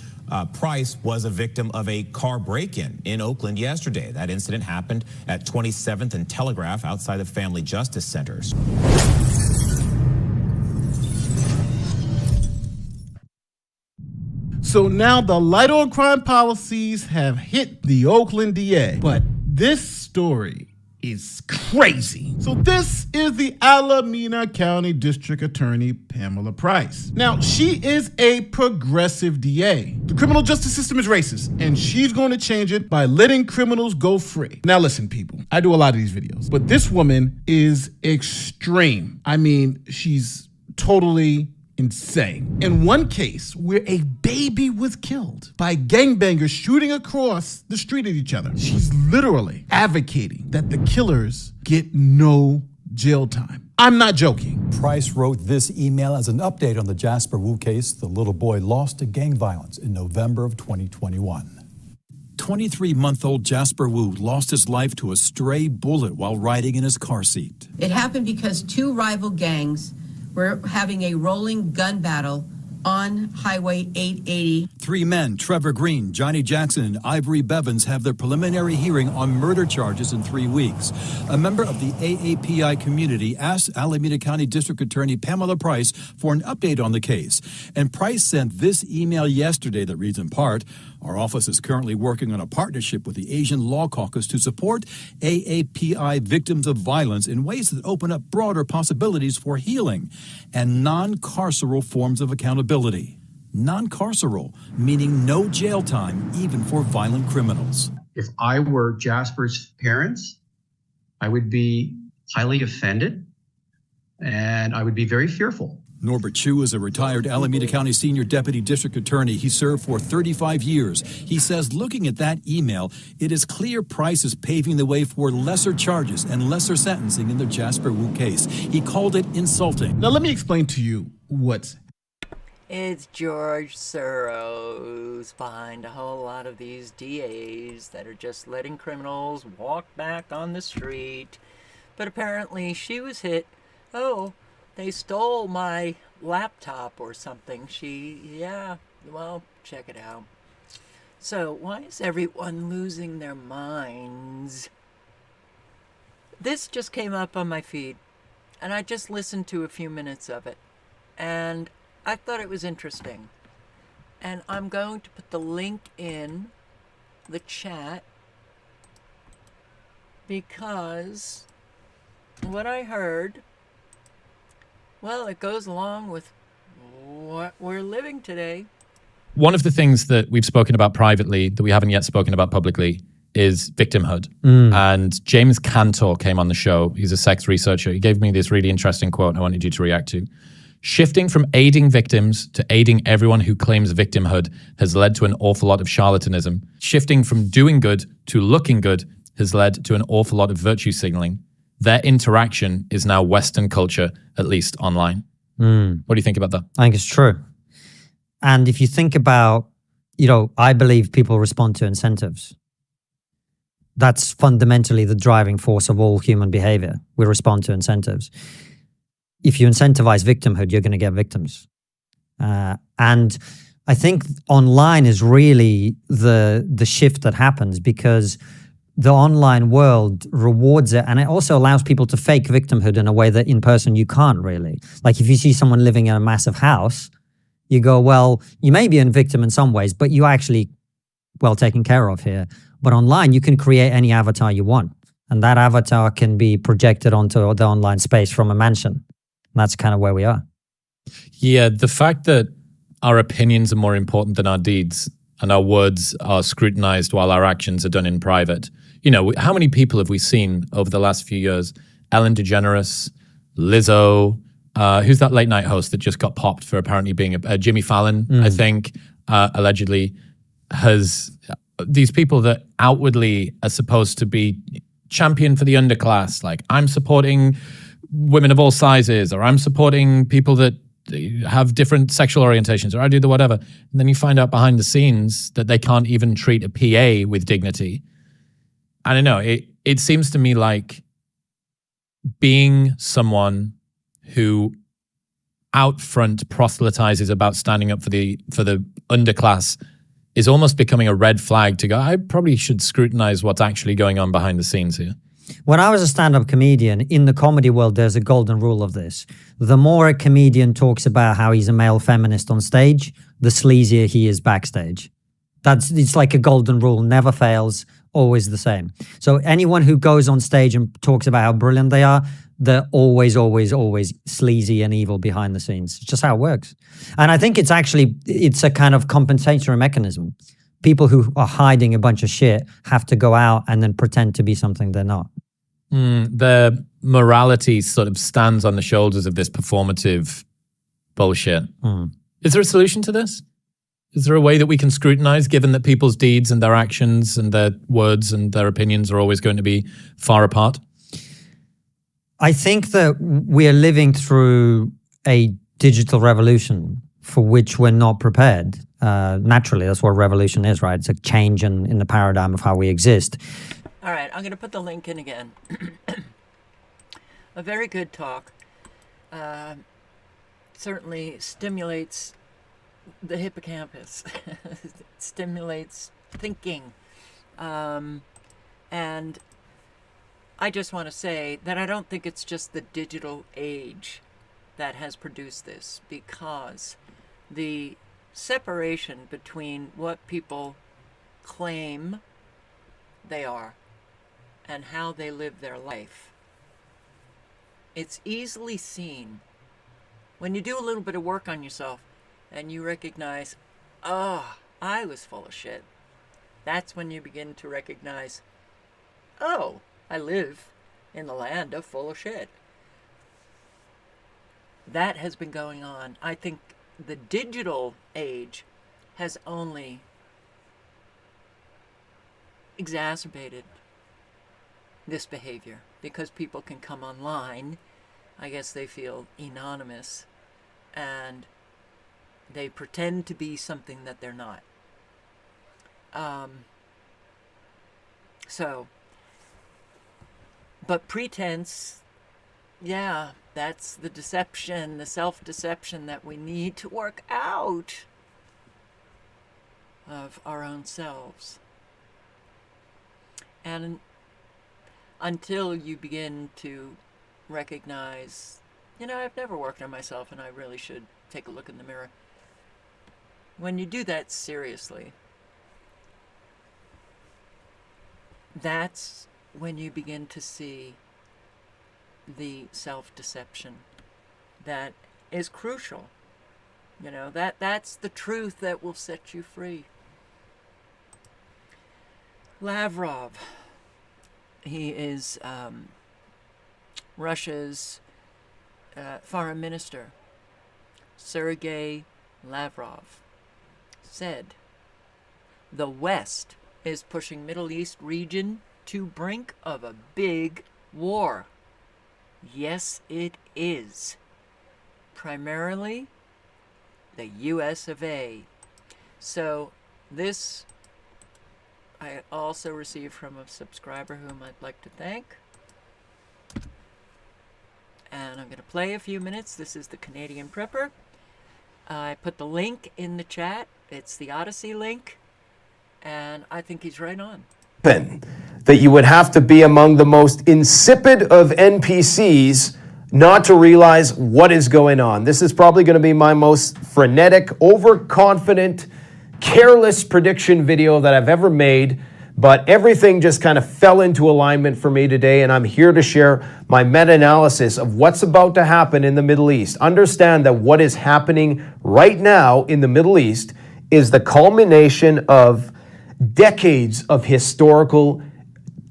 Price was a victim of a car break-in in Oakland yesterday. That incident happened at 27th and Telegraph outside the Family Justice Centers. So now the light on crime policies have hit the Oakland DA. But this story is crazy. So this is the Alameda County District Attorney Pamela Price. Now, she is a progressive DA. The criminal justice system is racist, and she's going to change it by letting criminals go free. Now listen, people, I do a lot of these videos, but this woman is extreme. I mean, she's totally insane. In one case where a baby was killed by gangbangers shooting across the street at each other, she's literally advocating that the killers get no jail time. I'm not joking. Price wrote this email as an update on the Jasper Wu case, the little boy lost to gang violence in November of 2021. 23-month-old Jasper Wu lost his life to a stray bullet while riding in his car seat. It happened because two rival gangs were having a rolling gun battle on Highway 880. Three men, Trevor Green, Johnny Jackson, and Ivory Bevins, have their preliminary hearing on murder charges in 3 weeks. A member of the AAPI community asked Alameda County District Attorney Pamela Price for an update on the case. And Price sent this email yesterday that reads in part, "Our office is currently working on a partnership with the Asian Law Caucus to support AAPI victims of violence in ways that open up broader possibilities for healing and non-carceral forms of accountability." Non-carceral, meaning no jail time, even for violent criminals. If I were Jasper's parents, I would be highly offended and I would be very fearful. Norbert Chu is a retired Alameda County Senior Deputy District Attorney. He served for 35 years. He says looking at that email, it is clear Price is paving the way for lesser charges and lesser sentencing in the Jasper Wu case. He called it insulting. Now let me explain to you what's It's George Soros behind a whole lot of these DAs that are just letting criminals walk back on the street. But apparently she was hit. Oh, they stole my laptop or something. Yeah, well, check it out. So why is everyone losing their minds? This just came up on my feed, and I just listened to a few minutes of it, and I thought it was interesting. And I'm going to put the link in the chat because what I heard, well, it goes along with what we're living today. One of the things that we've spoken about privately that we haven't yet spoken about publicly is victimhood. And James Cantor came on the show. He's a sex researcher. He gave me this really interesting quote I wanted you to react to. Shifting from aiding victims to aiding everyone who claims victimhood has led to an awful lot of charlatanism. Shifting from doing good to looking good has led to an awful lot of virtue signaling. Their interaction is now Western culture, at least online. What do you think about that? I think it's true. And if you think about, I believe people respond to incentives. That's fundamentally the driving force of all human behavior. We respond to incentives. If you incentivize victimhood, you're going to get victims. And I think online is really the shift that happens because the online world rewards it, and it also allows people to fake victimhood in a way that in person you can't really. Like if you see someone living in a massive house, you go, well, you may be a victim in some ways, but you actually well taken care of here. But online, you can create any avatar you want, and that avatar can be projected onto the online space from a mansion. And that's kind of where we are. Yeah, the fact that our opinions are more important than our deeds and our words are scrutinized while our actions are done in private. How many people have we seen over the last few years? Ellen DeGeneres, Lizzo, who's that late night host that just got popped for apparently being Jimmy Fallon, I think, allegedly has these people that outwardly are supposed to be champion for the underclass. Like, I'm supporting women of all sizes, or I'm supporting people that have different sexual orientations, or I do the whatever. And then you find out behind the scenes that they can't even treat a PA with dignity. I don't know. It seems to me like being someone who out front proselytizes about standing up for the underclass is almost becoming a red flag to go, I probably should scrutinize what's actually going on behind the scenes here. When I was a stand-up comedian, in the comedy world, there's a golden rule of this. The more a comedian talks about how he's a male feminist on stage, the sleazier he is backstage. It's like a golden rule, never fails, always the same. So anyone who goes on stage and talks about how brilliant they are, they're always, always, always sleazy and evil behind the scenes. It's just how it works. And I think it's a kind of compensatory mechanism. People who are hiding a bunch of shit have to go out and then pretend to be something they're not. Their morality sort of stands on the shoulders of this performative bullshit. Is there a solution to this? Is there a way that we can scrutinize, given that people's deeds and their actions and their words and their opinions are always going to be far apart? I think that we are living through a digital revolution for which we're not prepared. Naturally, that's what revolution is, right? It's a change in the paradigm of how we exist. All right, I'm going to put the link in again. A very good talk. Certainly stimulates the hippocampus. Stimulates thinking. And I just want to say that I don't think it's just the digital age that has produced this, because the separation between what people claim they are and how they live their life, it's easily seen when you do a little bit of work on yourself and you recognize, oh, I was full of shit. That's when you begin to recognize, oh, I live in the land of full of shit. That has been going on. I think the digital age has only exacerbated this behavior because people can come online. I guess they feel anonymous and They pretend to be something that they're not. But pretense, yeah, that's the deception, the self-deception that we need to work out of our own selves. And until you begin to recognize, I've never worked on myself and I really should take a look in the mirror. When you do that seriously, that's when you begin to see the self-deception that is crucial. That's the truth that will set you free. Lavrov, he is Russia's foreign minister, Sergei Lavrov, said the West is pushing Middle East region to brink of a big war. Yes, it is. Primarily the US of A. So this I also received from a subscriber whom I'd like to thank. And I'm going to play a few minutes. This is the Canadian Prepper. I put the link in the chat. It's the Odyssey link. And I think he's right on. That you would have to be among the most insipid of NPCs not to realize what is going on. This is probably going to be my most frenetic, overconfident, careless prediction video that I've ever made, but everything just kind of fell into alignment for me today, and I'm here to share my meta-analysis of what's about to happen in the Middle East. Understand that what is happening right now in the Middle East is the culmination of decades of historical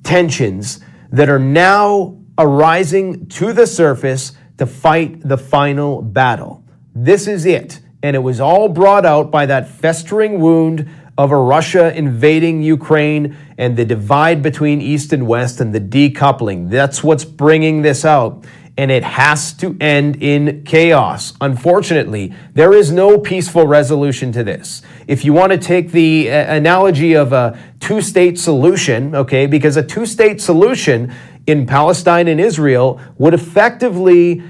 tensions that are now arising to the surface to fight the final battle. This is it. And it was all brought out by that festering wound of a Russia invading Ukraine and the divide between East and West and the decoupling. That's what's bringing this out. And it has to end in chaos. Unfortunately, there is no peaceful resolution to this. If you want to take the analogy of a two-state solution, okay, because a two-state solution in Palestine and Israel would effectively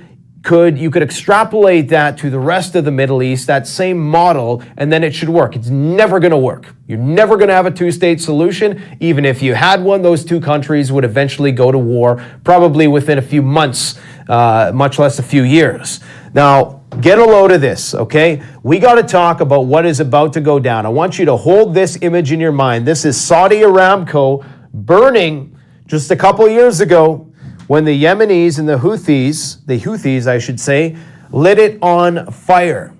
you could extrapolate that to the rest of the Middle East, that same model, and then it should work. It's never going to work. You're never going to have a two-state solution. Even if you had one, those two countries would eventually go to war, probably within a few months, much less a few years. Now, get a load of this, okay? We got to talk about what is about to go down. I want you to hold this image in your mind. This is Saudi Aramco burning just a couple years ago, when the Yemenis and the Houthis, I should say, lit it on fire.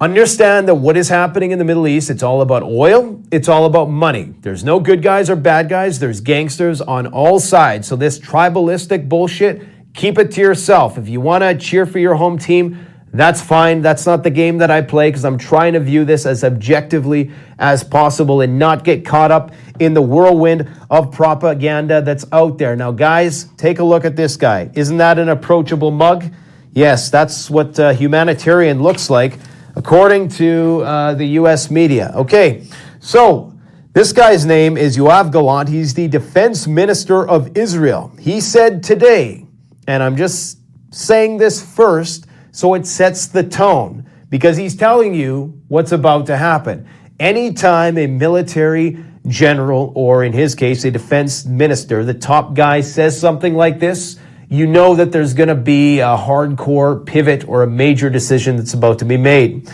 Understand that what is happening in the Middle East, it's all about oil, it's all about money. There's no good guys or bad guys, there's gangsters on all sides. So this tribalistic bullshit, keep it to yourself. If you want to cheer for your home team, that's fine. That's not the game that I play because I'm trying to view this as objectively as possible and not get caught up in the whirlwind of propaganda that's out there. Now, guys, take a look at this guy. Isn't that an approachable mug? Yes, that's what humanitarian looks like, according to the U.S. media. Okay, so this guy's name is Yoav Gallant. He's the defense minister of Israel. He said today, and I'm just saying this first, so it sets the tone, because he's telling you what's about to happen. Anytime a military general, or in his case, a defense minister, the top guy says something like this, you know that there's going to be a hardcore pivot or a major decision that's about to be made.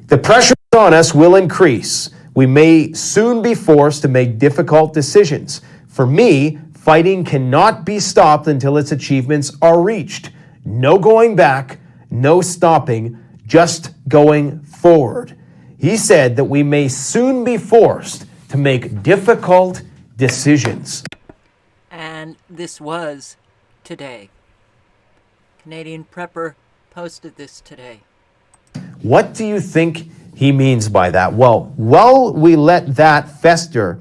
The pressure on us will increase. We may soon be forced to make difficult decisions. For me, fighting cannot be stopped until its achievements are reached. No going back. No stopping, just going forward. He said that we may soon be forced to make difficult decisions. And this was today. Canadian Prepper posted this today. What do you think he means by that? Well, while we let that fester,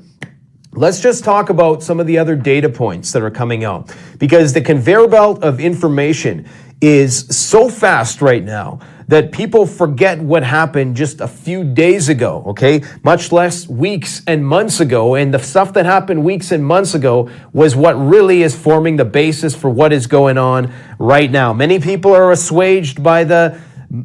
let's just talk about some of the other data points that are coming out, because the conveyor belt of information is so fast right now that people forget what happened just a few days ago, okay? Much less weeks and months ago. And the stuff that happened weeks and months ago was what really is forming the basis for what is going on right now. Many people are assuaged by the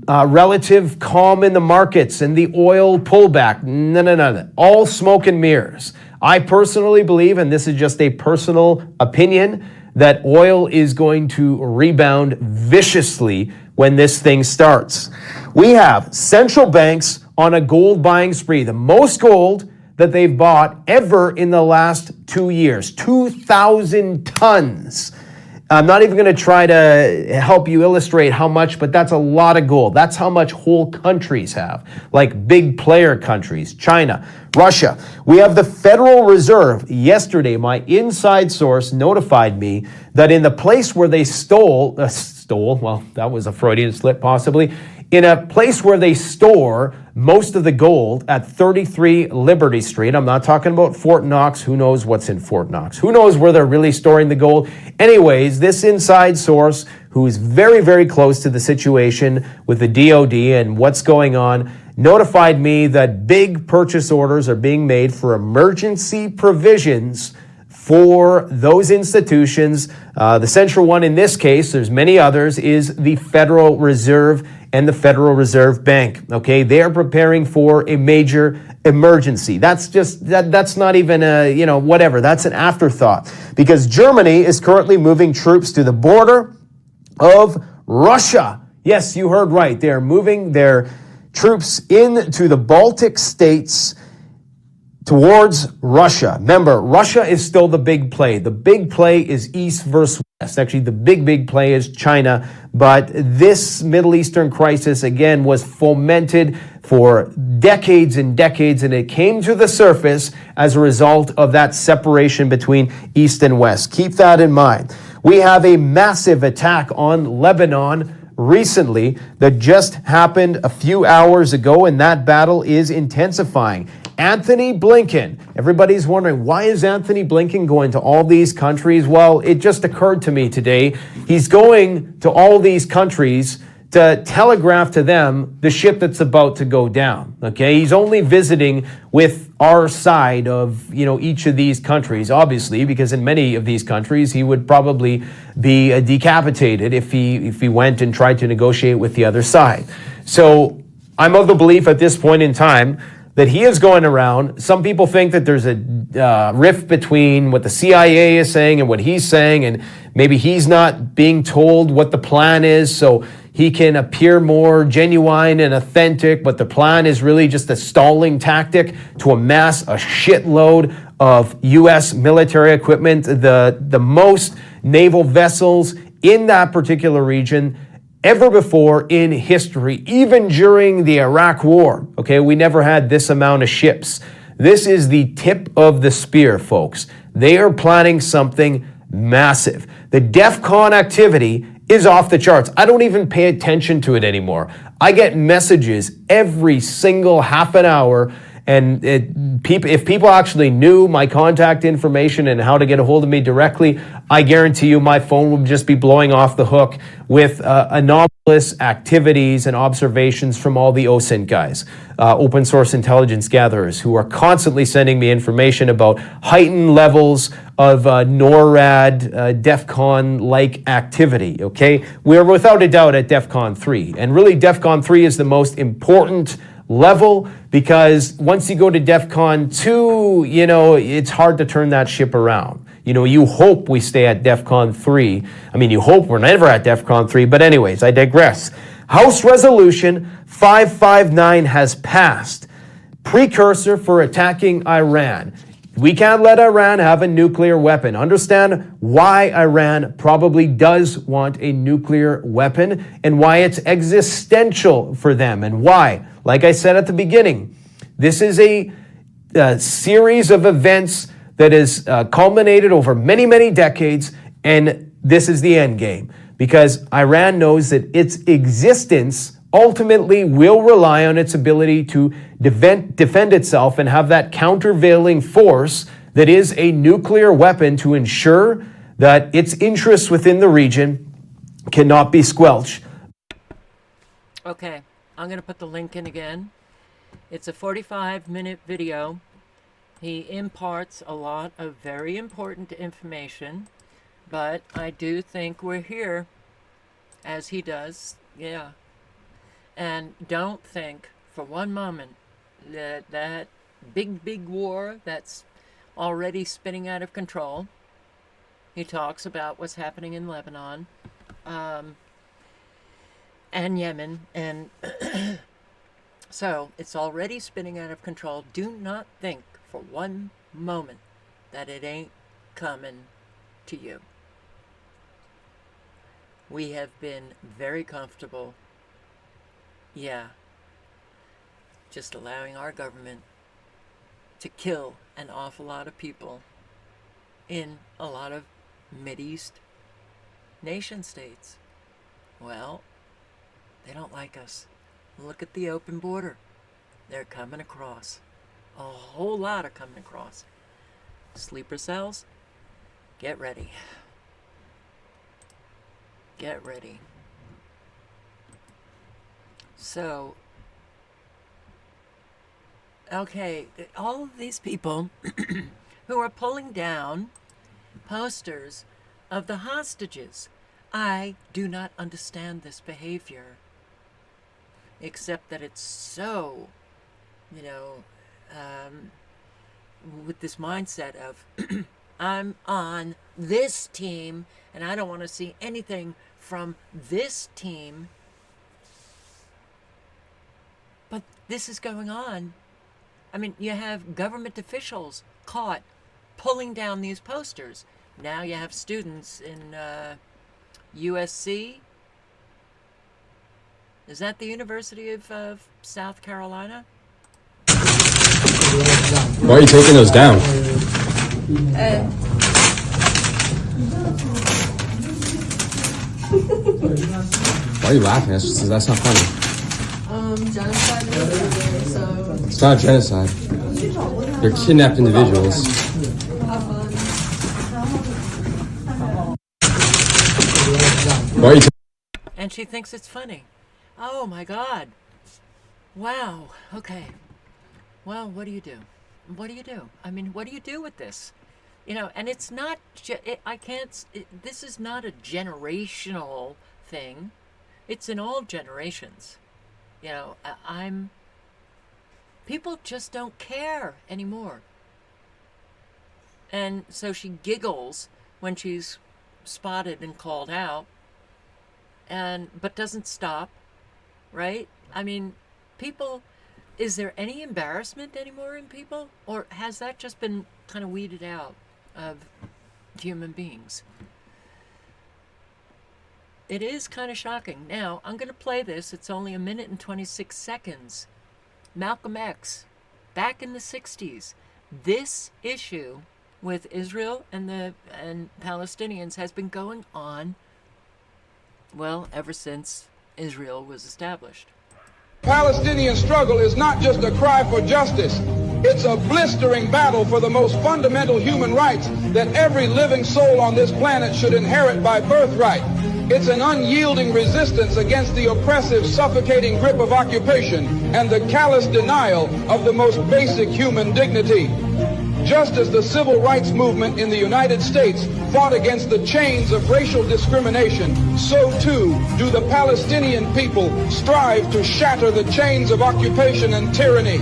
relative calm in the markets and the oil pullback. No. All smoke and mirrors. I personally believe, and this is just a personal opinion, that oil is going to rebound viciously when this thing starts. We have central banks on a gold buying spree, the most gold that they've bought ever in the last 2 years, 2,000 tons. I'm not even going to try to help you illustrate how much, but that's a lot of gold. That's how much whole countries have, like big player countries, China, Russia. We have the Federal Reserve. Yesterday, my inside source notified me that in the place where they stole, well, that was a Freudian slip possibly, in a place where they store most of the gold at 33 Liberty Street. I'm not talking about Fort Knox. Who knows what's in Fort Knox? Who knows where they're really storing the gold? Anyways, this inside source, who is very, very close to the situation with the DOD and what's going on, notified me that big purchase orders are being made for emergency provisions for those institutions. The central one in this case, there's many others, is the Federal Reserve and the Federal Reserve Bank. Okay, they are preparing for a major emergency. That's just that's not even a, whatever. That's an afterthought, because Germany is currently moving troops to the border of Russia. Yes, you heard right. They're moving their troops into the Baltic states towards Russia. Remember, Russia is still the big play. The big play is East versus West. Actually, the big play is China. But this Middle Eastern crisis, again, was fomented for decades and decades, and it came to the surface as a result of that separation between East and West. Keep that in mind. We have a massive attack on Lebanon recently that just happened a few hours ago, and that battle is intensifying. Anthony Blinken. Everybody's wondering, why is Anthony Blinken going to all these countries? Well, it just occurred to me today. He's going to all these countries to telegraph to them the ship that's about to go down. Okay, he's only visiting with our side of each of these countries, obviously, because in many of these countries he would probably be decapitated if he went and tried to negotiate with the other side. So I'm of the belief at this point in time that he is going around. Some people think that there's a rift between what the CIA is saying and what he's saying, and maybe he's not being told what the plan is, so he can appear more genuine and authentic, but the plan is really just a stalling tactic to amass a shitload of U.S. military equipment, the most naval vessels in that particular region ever before in history, even during the Iraq War. Okay, we never had this amount of ships. This is the tip of the spear, folks. They are planning something massive. The DEFCON activity is off the charts. I don't even pay attention to it anymore. I get messages every single half an hour, and if people actually knew my contact information and how to get a hold of me directly, I guarantee you my phone would just be blowing off the hook with anomalous activities and observations from all the OSINT guys, open source intelligence gatherers, who are constantly sending me information about heightened levels of NORAD, DEFCON-like activity, okay? We're without a doubt at DEFCON 3, and really DEFCON 3 is the most important level, because once you go to DEFCON 2, it's hard to turn that ship around. You hope we stay at DEFCON 3. I mean, you hope we're never at DEFCON 3, but anyways, I digress. House Resolution 559 has passed, precursor for attacking Iran. We can't let Iran have a nuclear weapon. Understand why Iran probably does want a nuclear weapon and why it's existential for them, and why, like I said at the beginning, this is a series of events that is culminated over many, many decades, and this is the end game, because Iran knows that its existence ultimately will rely on its ability to defend itself and have that countervailing force that is a nuclear weapon to ensure that its interests within the region cannot be squelched. Okay, I'm going to put the link in again. It's a 45-minute video. He imparts a lot of very important information, but I do think we're here, as he does, yeah. And don't think for one moment that that big war that's already spinning out of control. He talks about what's happening in Lebanon and Yemen, and so it's already spinning out of control. Do not think for one moment that it ain't coming to you. We have been very comfortable, yeah, just allowing our government to kill an awful lot of people in a lot of Mideast nation states. Well, they don't like us. Look at the open border. They're coming across. A whole lot are coming across. Sleeper cells, get ready. Get ready. So, okay, all of these people who are pulling down posters of the hostages, I do not understand this behavior, except that it's so, with this mindset of I'm on this team and I don't want to see anything from this team. But this is going on. I mean, you have government officials caught pulling down these posters. Now you have students in USC. Is that the University of South Carolina? Why are you taking those down? Why are you laughing? That's not funny. Genocide is so... It's not genocide. They're kidnapped individuals. Why are you And she thinks it's funny. Oh my God. Wow. Okay. Well, what do you do? What do you do? I mean, what do you do with this? And it's not, this is not a generational thing. It's in all generations. People just don't care anymore. And so she giggles when she's spotted and called out, but doesn't stop, right? I mean, people, is there any embarrassment anymore in people? Or has that just been kind of weeded out of human beings? It is kind of shocking. Now, I'm going to play this. It's only 1 minute and 26 seconds. Malcolm X, back in the 60s, this issue with Israel and Palestinians has been going on, well, ever since Israel was established. Palestinian struggle is not just a cry for justice. It's a blistering battle for the most fundamental human rights that every living soul on this planet should inherit by birthright. It's an unyielding resistance against the oppressive, suffocating grip of occupation and the callous denial of the most basic human dignity. Just as the civil rights movement in the United States fought against the chains of racial discrimination, so too do the Palestinian people strive to shatter the chains of occupation and tyranny.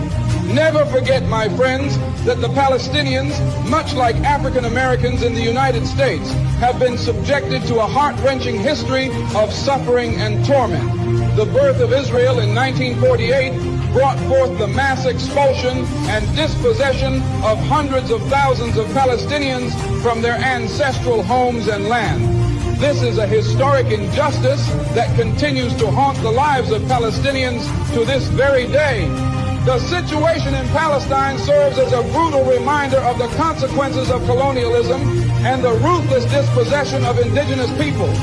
Never forget, my friends, that the Palestinians, much like African Americans in the United States, have been subjected to a heart-wrenching history of suffering and torment. The birth of Israel in 1948 brought forth the mass expulsion and dispossession of hundreds of thousands of Palestinians from their ancestral homes and land. This is a historic injustice that continues to haunt the lives of Palestinians to this very day. The situation in Palestine serves as a brutal reminder of the consequences of colonialism and the ruthless dispossession of indigenous peoples.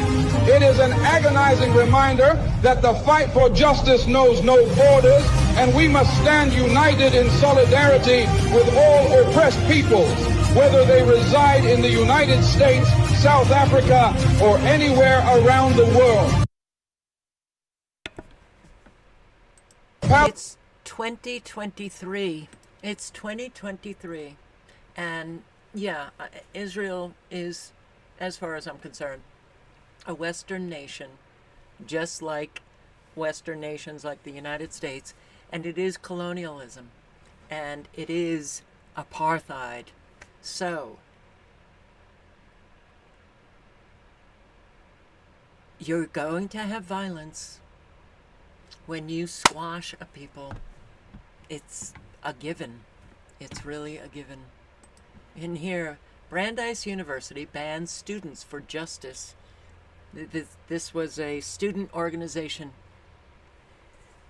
It is an agonizing reminder that the fight for justice knows no borders, and we must stand united in solidarity with all oppressed peoples, whether they reside in the United States, South Africa, or anywhere around the world. It's 2023. It's 2023. And yeah, Israel is, as far as I'm concerned, a Western nation, just like Western nations like the United States, and it is colonialism, and it is apartheid. So, you're going to have violence when you squash a people. It's a given. It's really a given. In here, Brandeis University bans Students for Justice. This was a student organization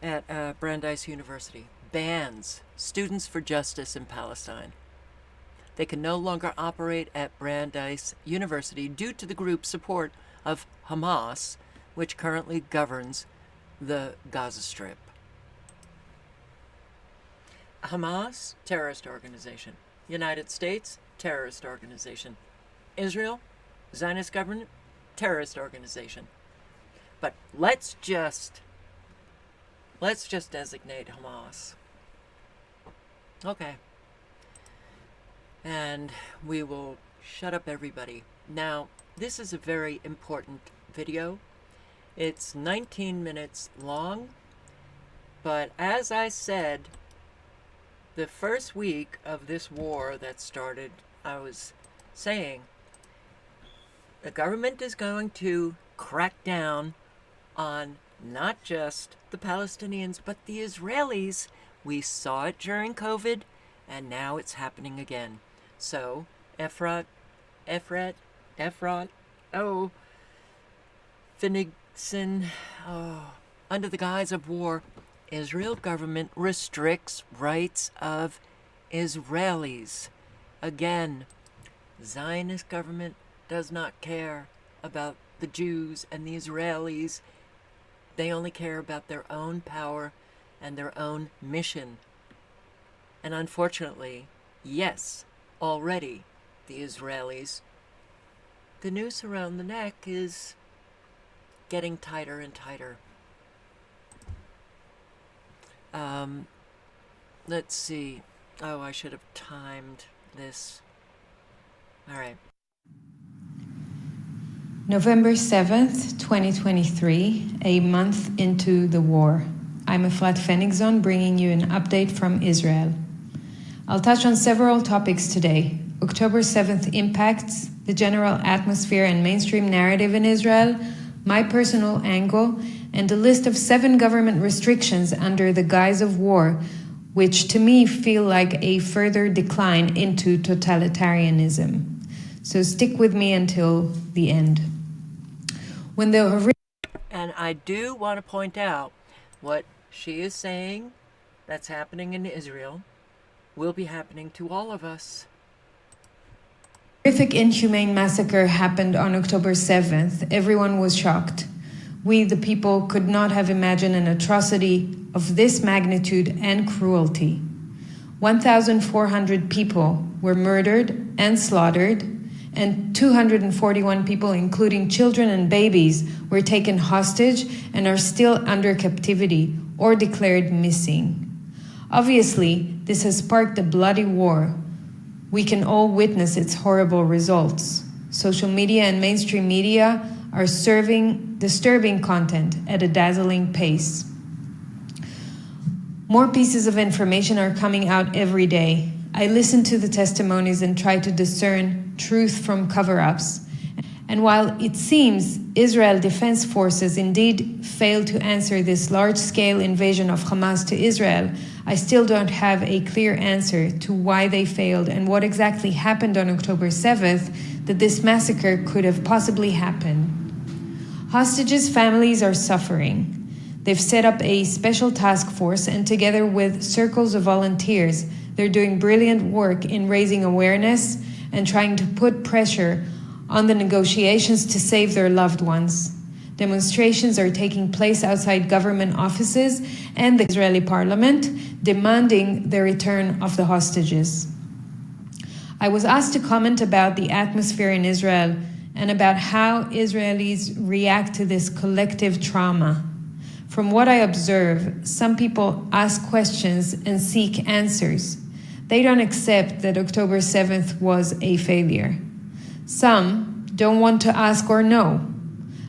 at Brandeis University. Bans Students for Justice in Palestine. They can no longer operate at Brandeis University due to the group's support of Hamas, which currently governs the Gaza Strip. Hamas, terrorist organization. United States, terrorist organization. Israel, Zionist government, terrorist organization. But let's just designate Hamas. Okay. And we will shut up everybody. Now, this is a very important video. It's 19 minutes long, but as I said, the first week of this war that started, I was saying, the government is going to crack down on not just the Palestinians, but the Israelis. We saw it during COVID, and now it's happening again. So, Finnegan, under the guise of war, Israel government restricts rights of Israelis. Again, Zionist government does not care about the Jews and the Israelis. They only care about their own power and their own mission. And unfortunately, yes, already the Israelis, the noose around the neck is getting tighter and tighter. Let's see. Oh, I should have timed this. All right. November 7th, 2023, a month into the war. I'm Efrat Fenigzon, bringing you an update from Israel. I'll touch on several topics today. October 7th impacts, the general atmosphere and mainstream narrative in Israel, my personal angle, and a list of 7 government restrictions under the guise of war, which to me feel like a further decline into totalitarianism. So stick with me until the end. And I do want to point out what she is saying that's happening in Israel will be happening to all of us. Horrific, inhumane massacre happened on October 7th. Everyone was shocked. We, the people, could not have imagined an atrocity of this magnitude and cruelty. 1,400 people were murdered and slaughtered, and 241 people, including children and babies, were taken hostage and are still under captivity or declared missing. Obviously, this has sparked a bloody war. We can all witness its horrible results. Social media and mainstream media are serving disturbing content at a dazzling pace. More pieces of information are coming out every day. I listen to the testimonies and try to discern truth from cover-ups. And while it seems Israel Defense Forces indeed failed to answer this large-scale invasion of Hamas to Israel, I still don't have a clear answer to why they failed and what exactly happened on October 7th that this massacre could have possibly happened. Hostages' families are suffering. They've set up a special task force, and together with circles of volunteers, they're doing brilliant work in raising awareness and trying to put pressure on the negotiations to save their loved ones. Demonstrations are taking place outside government offices and the Israeli parliament, demanding the return of the hostages. I was asked to comment about the atmosphere in Israel and about how Israelis react to this collective trauma. From what I observe, some people ask questions and seek answers. They don't accept that October 7th was a failure. Some don't want to ask or know.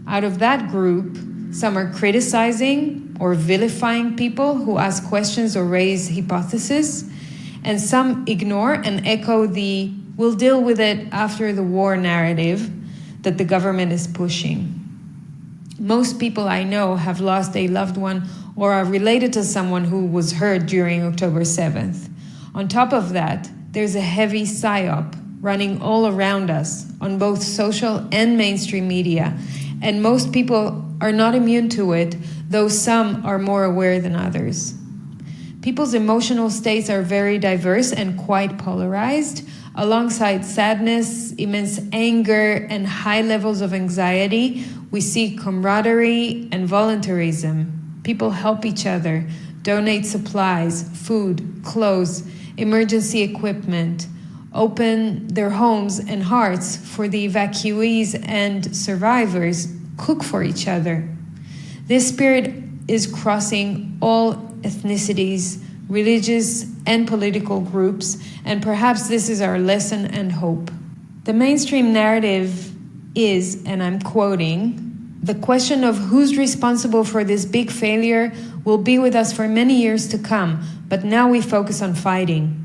Out of that group, some are criticizing or vilifying people who ask questions or raise hypotheses, and some ignore and echo the "we'll deal with it after the war" narrative that the government is pushing. Most people I know have lost a loved one or are related to someone who was hurt during October 7th. On top of that, there's a heavy psyop running all around us on both social and mainstream media, and most people are not immune to it, though some are more aware than others. People's emotional states are very diverse and quite polarized. Alongside sadness, immense anger, and high levels of anxiety, we see camaraderie and voluntarism. People help each other, donate supplies, food, clothes, emergency equipment, open their homes and hearts for the evacuees and survivors, cook for each other. This spirit is crossing all ethnicities, religious and political groups, and perhaps this is our lesson and hope. The mainstream narrative is, and I'm quoting, "The question of who's responsible for this big failure will be with us for many years to come, but now we focus on fighting.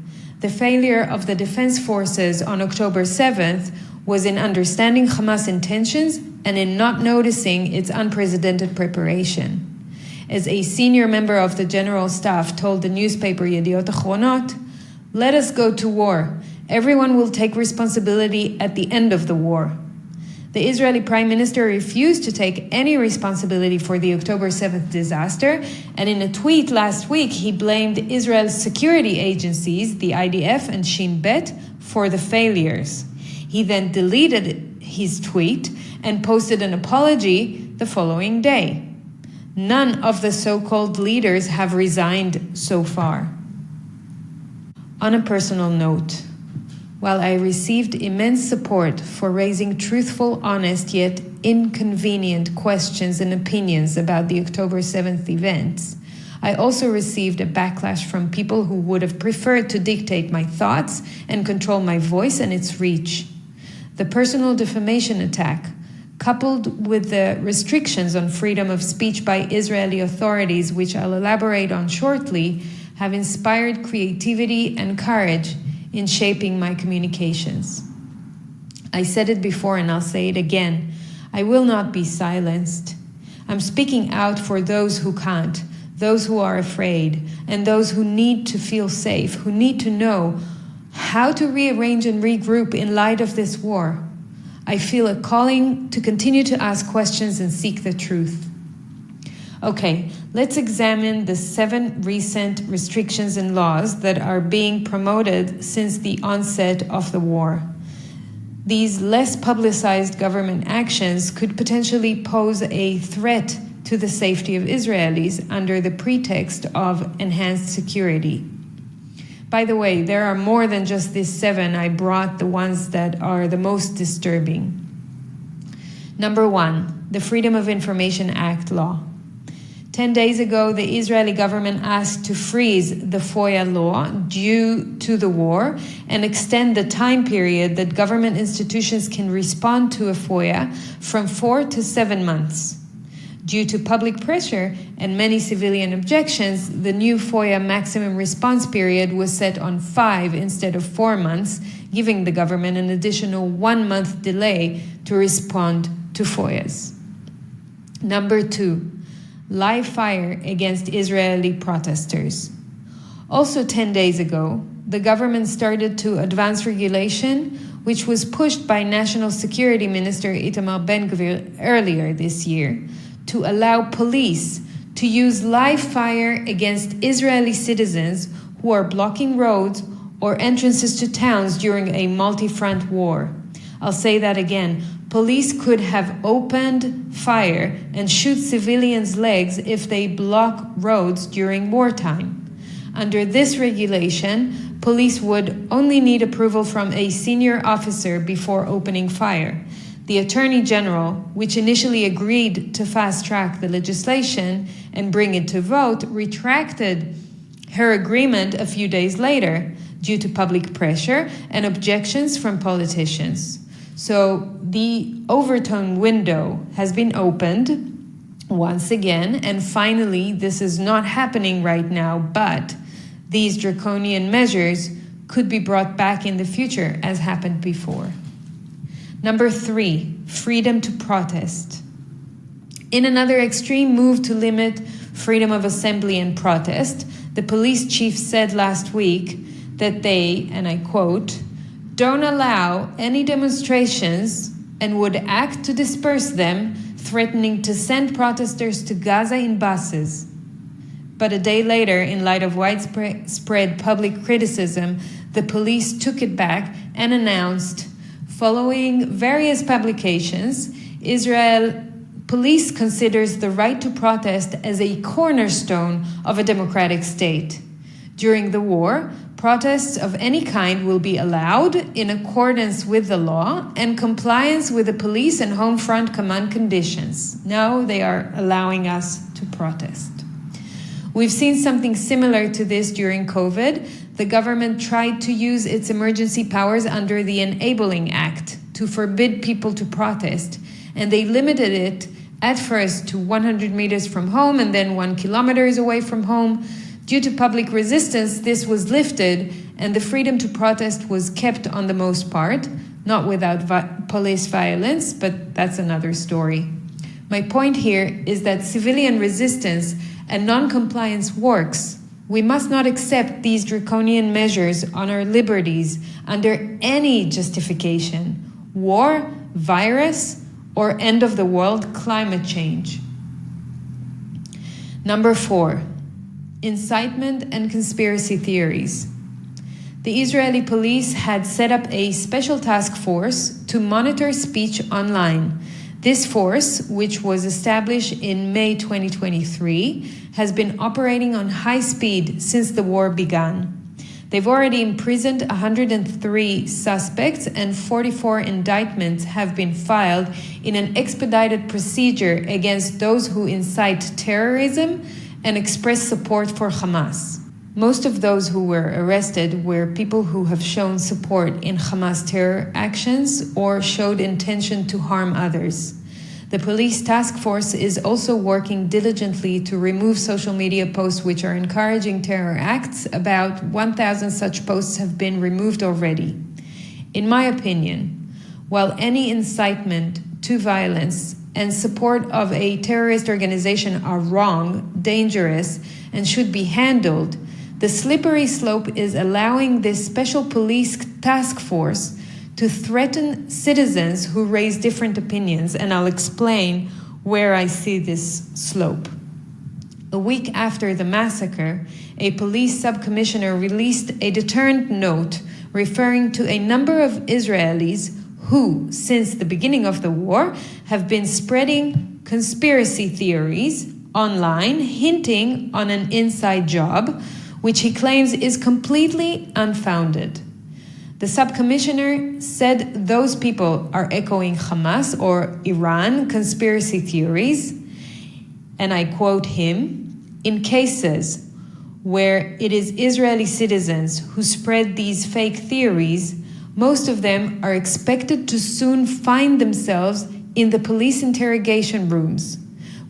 The failure of the defense forces on October 7th was in understanding Hamas intentions and in not noticing its unprecedented preparation." As a senior member of the General Staff told the newspaper Yediot Achronot, "Let us go to war. Everyone will take responsibility at the end of the war." The Israeli Prime Minister refused to take any responsibility for the October 7th disaster, and in a tweet last week, he blamed Israel's security agencies, the IDF and Shin Bet, for the failures. He then deleted his tweet and posted an apology the following day. None of the so-called leaders have resigned so far. On a personal note, while I received immense support for raising truthful, honest, yet inconvenient questions and opinions about the October 7th events, I also received a backlash from people who would have preferred to dictate my thoughts and control my voice and its reach. The personal defamation attack, coupled with the restrictions on freedom of speech by Israeli authorities, which I'll elaborate on shortly, have inspired creativity and courage in shaping my communications. I said it before and I'll say it again. I will not be silenced. I'm speaking out for those who can't, those who are afraid, and those who need to feel safe, who need to know how to rearrange and regroup in light of this war. I feel a calling to continue to ask questions and seek the truth. Okay, let's examine the 7 recent restrictions and laws that are being promoted since the onset of the war. These less publicized government actions could potentially pose a threat to the safety of Israelis under the pretext of enhanced security. By the way, there are more than just these 7. I brought the ones that are the most disturbing. Number 1, the Freedom of Information Act law. 10 days ago, the Israeli government asked to freeze the FOIA law due to the war and extend the time period that government institutions can respond to a FOIA from 4 to 7 months. Due to public pressure and many civilian objections, the new FOIA maximum response period was set on 5 instead of 4 months, giving the government an additional 1-month delay to respond to FOIAs. Number 2, live fire against Israeli protesters. Also 10 days ago, the government started to advance regulation, which was pushed by National Security Minister Itamar Ben-Gvir earlier this year, to allow police to use live fire against Israeli citizens who are blocking roads or entrances to towns during a multi-front war. I'll say that again. Police could have opened fire and shoot civilians' legs if they block roads during wartime. Under this regulation, police would only need approval from a senior officer before opening fire. The Attorney General, which initially agreed to fast-track the legislation and bring it to vote, retracted her agreement a few days later due to public pressure and objections from politicians. So the overtone window has been opened once again, and finally, this is not happening right now, but these draconian measures could be brought back in the future, as happened before. Number 3, freedom to protest. In another extreme move to limit freedom of assembly and protest, the police chief said last week that they, and I quote, don't allow any demonstrations and would act to disperse them, threatening to send protesters to Gaza in buses. But a day later, in light of widespread public criticism, the police took it back and announced, following various publications, Israel police considers the right to protest as a cornerstone of a democratic state. During the war, protests of any kind will be allowed in accordance with the law and compliance with the police and home front command conditions. Now they are allowing us to protest. We've seen something similar to this during COVID. The government tried to use its emergency powers under the Enabling Act to forbid people to protest, and they limited it at first to 100 meters from home and then 1 kilometer away from home. Due to public resistance, this was lifted and the freedom to protest was kept on the most part, not without police violence, but that's another story. My point here is that civilian resistance and non-compliance works. We must not accept these draconian measures on our liberties under any justification: war, virus, or end of the world climate change. Number 4, incitement and conspiracy theories. The Israeli police had set up a special task force to monitor speech online. This force, which was established in May 2023, has been operating on high speed since the war began. They've already imprisoned 103 suspects and 44 indictments have been filed in an expedited procedure against those who incite terrorism and express support for Hamas. Most of those who were arrested were people who have shown support in Hamas terror actions or showed intention to harm others. The police task force is also working diligently to remove social media posts which are encouraging terror acts. About 1,000 such posts have been removed already. In my opinion, while any incitement to violence and support of a terrorist organization are wrong, dangerous, and should be handled, the slippery slope is allowing this special police task force to threaten citizens who raise different opinions, and I'll explain where I see this slope. A week after the massacre, a police subcommissioner released a deterrent note referring to a number of Israelis who, since the beginning of the war, have been spreading conspiracy theories online, hinting on an inside job, which he claims is completely unfounded. The subcommissioner said those people are echoing Hamas or Iran conspiracy theories, and I quote him, in cases where it is Israeli citizens who spread these fake theories, most of them are expected to soon find themselves in the police interrogation rooms.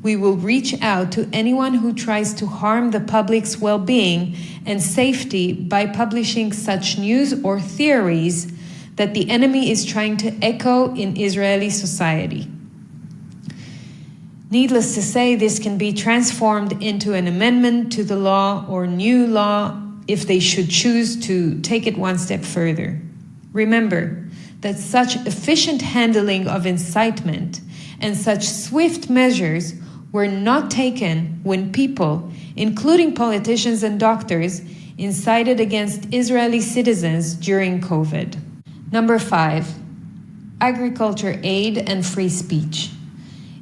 We will reach out to anyone who tries to harm the public's well-being and safety by publishing such news or theories that the enemy is trying to echo in Israeli society. Needless to say, this can be transformed into an amendment to the law or new law if they should choose to take it one step further. Remember that such efficient handling of incitement and such swift measures were not taken when people, including politicians and doctors, incited against Israeli citizens during COVID. Number 5, agriculture aid and free speech.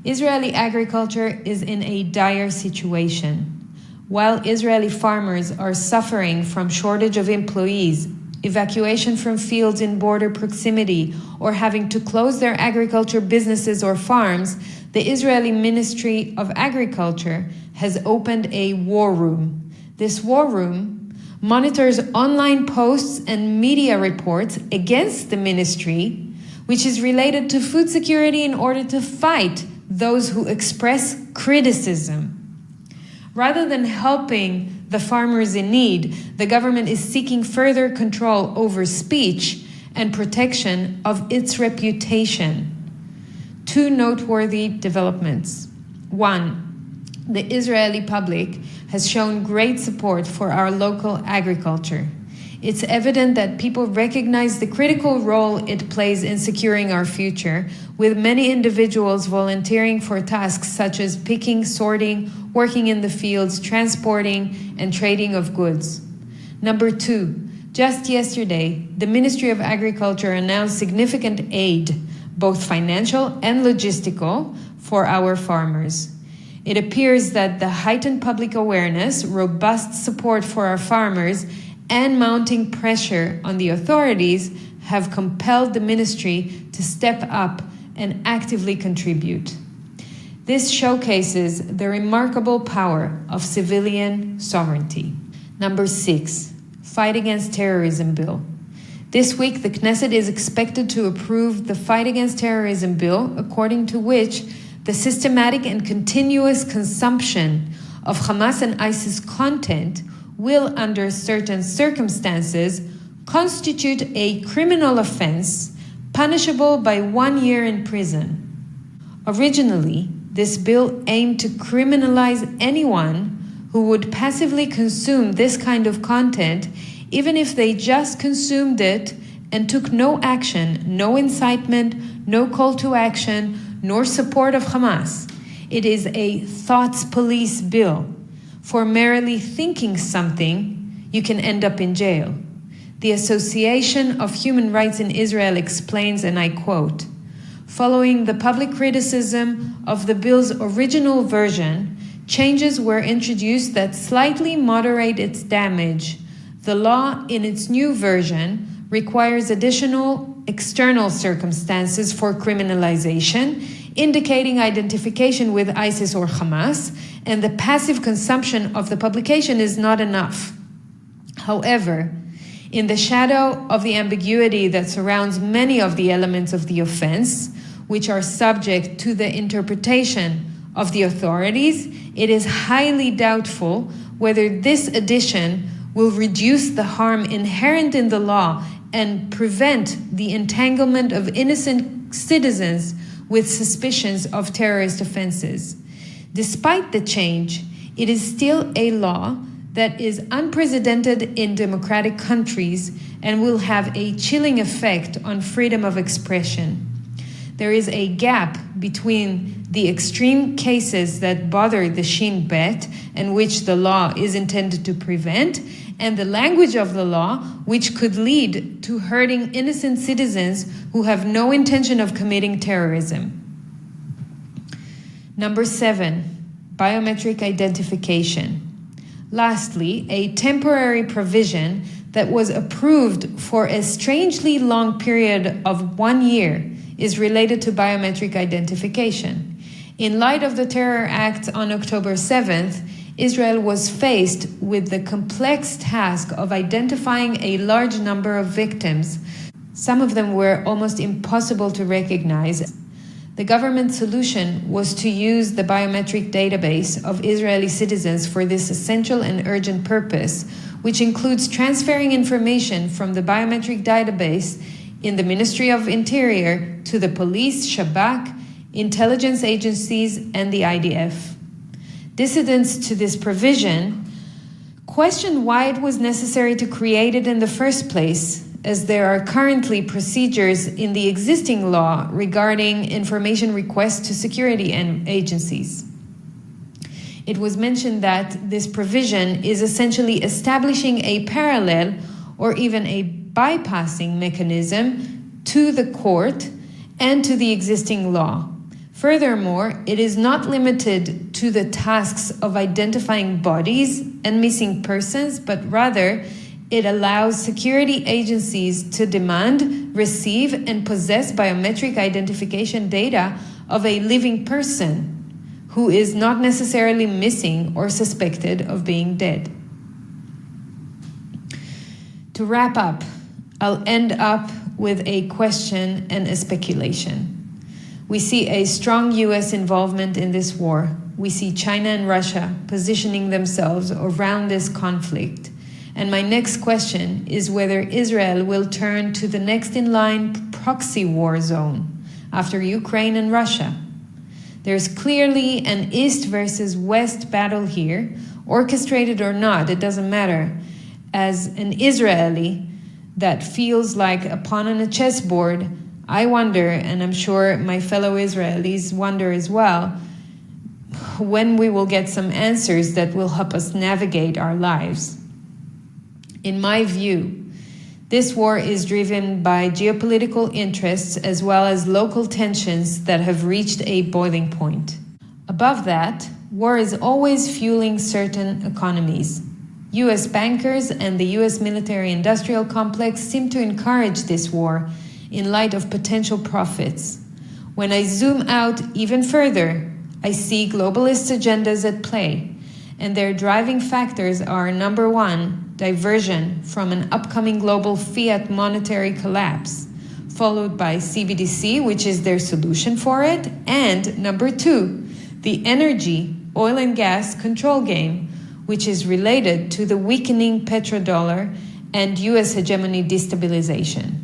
Israeli agriculture is in a dire situation. While Israeli farmers are suffering from shortage of employees evacuation from fields in border proximity, or having to close their agriculture businesses or farms, the Israeli Ministry of Agriculture has opened a war room. This war room monitors online posts and media reports against the ministry, which is related to food security, in order to fight those who express criticism. Rather than helping the farmers in need, the government is seeking further control over speech and protection of its reputation. Two noteworthy developments. One, the Israeli public has shown great support for our local agriculture. It's evident that people recognize the critical role it plays in securing our future, with many individuals volunteering for tasks such as picking, sorting, working in the fields, transporting, and trading of goods. Number two, just yesterday, the Ministry of Agriculture announced significant aid, both financial and logistical, for our farmers. It appears that the heightened public awareness, robust support for our farmers, and mounting pressure on the authorities have compelled the ministry to step up and actively contribute. This showcases the remarkable power of civilian sovereignty. Number 6, Fight Against Terrorism Bill. This week, the Knesset is expected to approve the Fight Against Terrorism Bill, according to which the systematic and continuous consumption of Hamas and ISIS content will, under certain circumstances, constitute a criminal offense punishable by 1 year in prison. Originally, this bill aimed to criminalize anyone who would passively consume this kind of content, even if they just consumed it and took no action, no incitement, no call to action, nor support of Hamas. It is a thoughts police bill. For merely thinking something, you can end up in jail. The Association of Human Rights in Israel explains, and I quote, "Following the public criticism of the bill's original version, changes were introduced that slightly moderate its damage. The law in its new version requires additional external circumstances for criminalization, indicating identification with ISIS or Hamas, and the passive consumption of the publication is not enough. However, in the shadow of the ambiguity that surrounds many of the elements of the offense, which are subject to the interpretation of the authorities, it is highly doubtful whether this addition will reduce the harm inherent in the law and prevent the entanglement of innocent citizens with suspicions of terrorist offenses. Despite the change, it is still a law that is unprecedented in democratic countries and will have a chilling effect on freedom of expression. There is a gap between the extreme cases that bother the Shin Bet and which the law is intended to prevent, and the language of the law, which could lead to hurting innocent citizens who have no intention of committing terrorism. Number 7, biometric identification. Lastly, a temporary provision that was approved for a strangely long period of 1 year is related to biometric identification. In light of the terror acts on October 7th, Israel was faced with the complex task of identifying a large number of victims. Some of them were almost impossible to recognize. The government solution was to use the biometric database of Israeli citizens for this essential and urgent purpose, which includes transferring information from the biometric database in the Ministry of Interior to the police, Shabak, intelligence agencies, and the IDF. Dissidents to this provision questioned why it was necessary to create it in the first place, as there are currently procedures in the existing law regarding information requests to security agencies. It was mentioned that this provision is essentially establishing a parallel or even a bypassing mechanism to the court and to the existing law. Furthermore, it is not limited to the tasks of identifying bodies and missing persons, but rather It allows security agencies to demand, receive, and possess biometric identification data of a living person who is not necessarily missing or suspected of being dead. To wrap up, I'll end up with a question and a speculation. We see a strong US involvement in this war. We see China and Russia positioning themselves around this conflict. And my next question is whether Israel will turn to the next in line proxy war zone after Ukraine and Russia. There's clearly an East versus West battle here, orchestrated or not, it doesn't matter. As an Israeli that feels like a pawn on a chessboard, I wonder, and I'm sure my fellow Israelis wonder as well, when we will get some answers that will help us navigate our lives. In my view, this war is driven by geopolitical interests as well as local tensions that have reached a boiling point. Above that, war is always fueling certain economies. US bankers and the US military-industrial complex seem to encourage this war in light of potential profits. When I zoom out even further, I see globalist agendas at play, and their driving factors are, number one, diversion from an upcoming global fiat monetary collapse, followed by CBDC, which is their solution for it, and number two, the energy, oil and gas control game, which is related to the weakening petrodollar and US hegemony destabilization.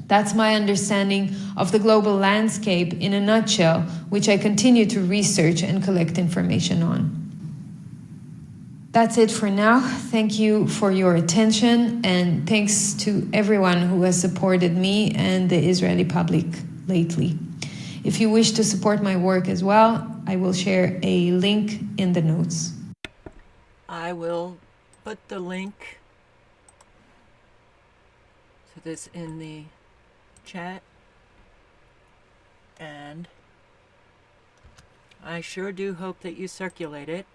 That's my understanding of the global landscape in a nutshell, which I continue to research and collect information on. That's it for now. Thank you for your attention, and thanks to everyone who has supported me and the Israeli public lately. If you wish to support my work as well, I will share a link in the notes. I will put the link to this in the chat, and I sure do hope that you circulate it.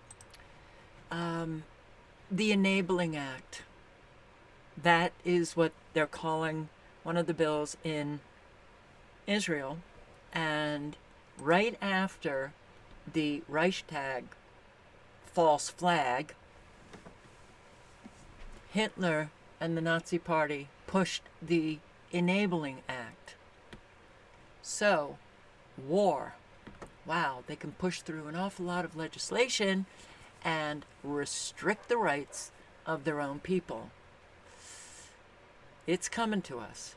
The Enabling Act, that is what they're calling one of the bills in Israel, and right after the Reichstag false flag, Hitler and the Nazi Party pushed the Enabling Act. So, war. Wow, they can push through an awful lot of legislation and restrict the rights of their own people. It's coming to us.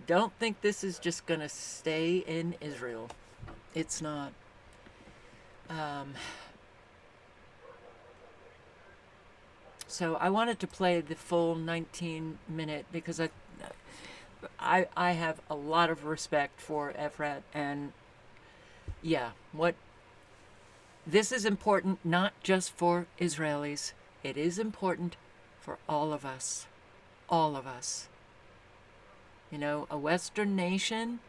Don't think this is just going to stay in Israel. It's not. So I wanted to play the full 19-minute because I have a lot of respect for Efrat, and yeah, this is important not just for Israelis. It is important for all of us. All of us. You know, a Western nation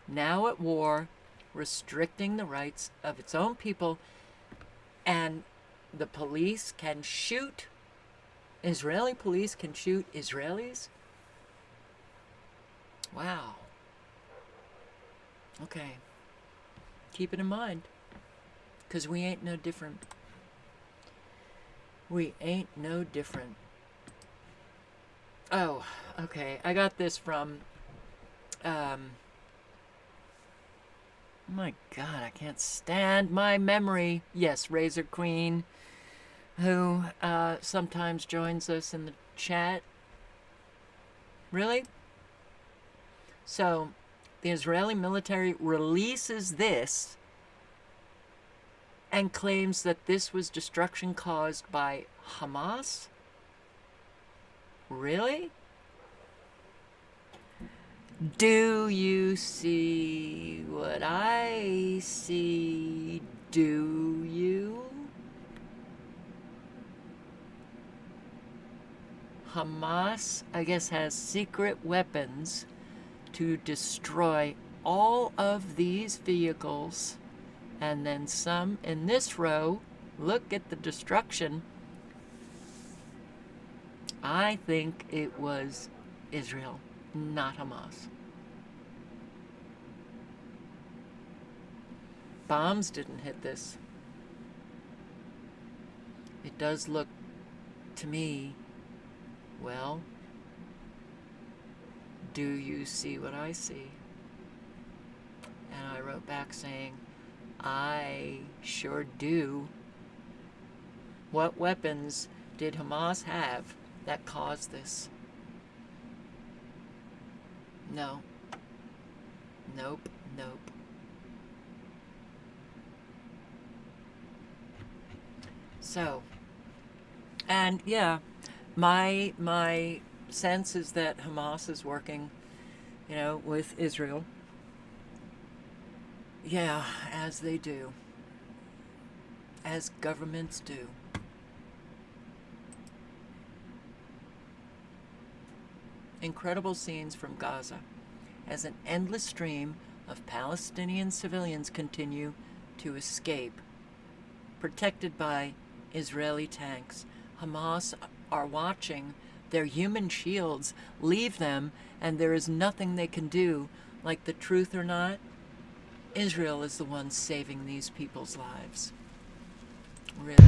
now at war, restricting the rights of its own people, and the police can shoot. Israeli police can shoot Israelis? Wow. Okay. Keep it in mind. Because we ain't no different. We ain't no different. Oh, okay. I got this from... my God, I can't stand my memory. Yes, Razor Queen, who sometimes joins us in the chat. Really? So, the Israeli military releases this and claims that this was destruction caused by Hamas? Really? Do you see what I see? Do you? Hamas, I guess, has secret weapons to destroy all of these vehicles, and then some in this row. Look at the destruction I think it was Israel, not Hamas. Bombs didn't hit this. It does look to me, well, do you see what I see? And I wrote back saying, I sure do. What weapons did Hamas have that caused this? No. Nope. Nope. So, and yeah, my sense is that Hamas is working, with Israel. Yeah, as they do. As governments do. Incredible scenes from Gaza as an endless stream of Palestinian civilians continue to escape, protected by Israeli tanks. Hamas are watching their human shields leave them, and there is nothing they can do. Like the truth or not, Israel is the one saving these people's lives. Really.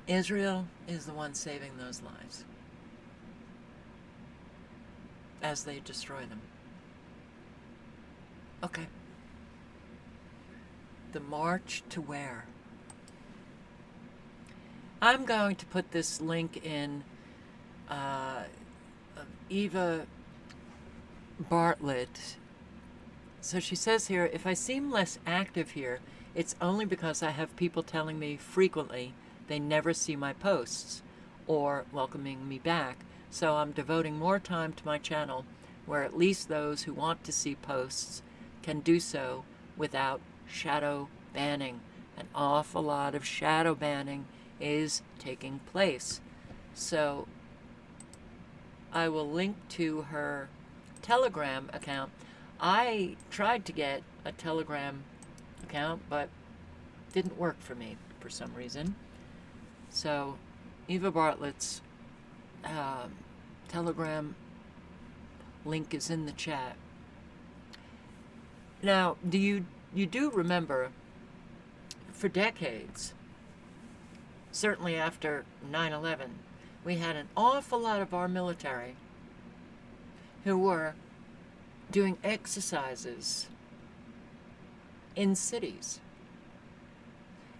Israel is the one saving those lives as they destroy them. Okay. The march to where? I'm going to put this link in Eva Bartlett. So she says here, if I seem less active here, it's only because I have people telling me frequently they never see my posts or welcoming me back. So I'm devoting more time to my channel where at least those who want to see posts can do so without shadow banning. An awful lot of shadow banning is taking place. So I will link to her Telegram account. I tried to get a Telegram account, but didn't work for me for some reason. So Eva Bartlett's Telegram link is in the chat. Now, you do remember, for decades, certainly after 9/11, we had an awful lot of our military who were doing exercises in cities.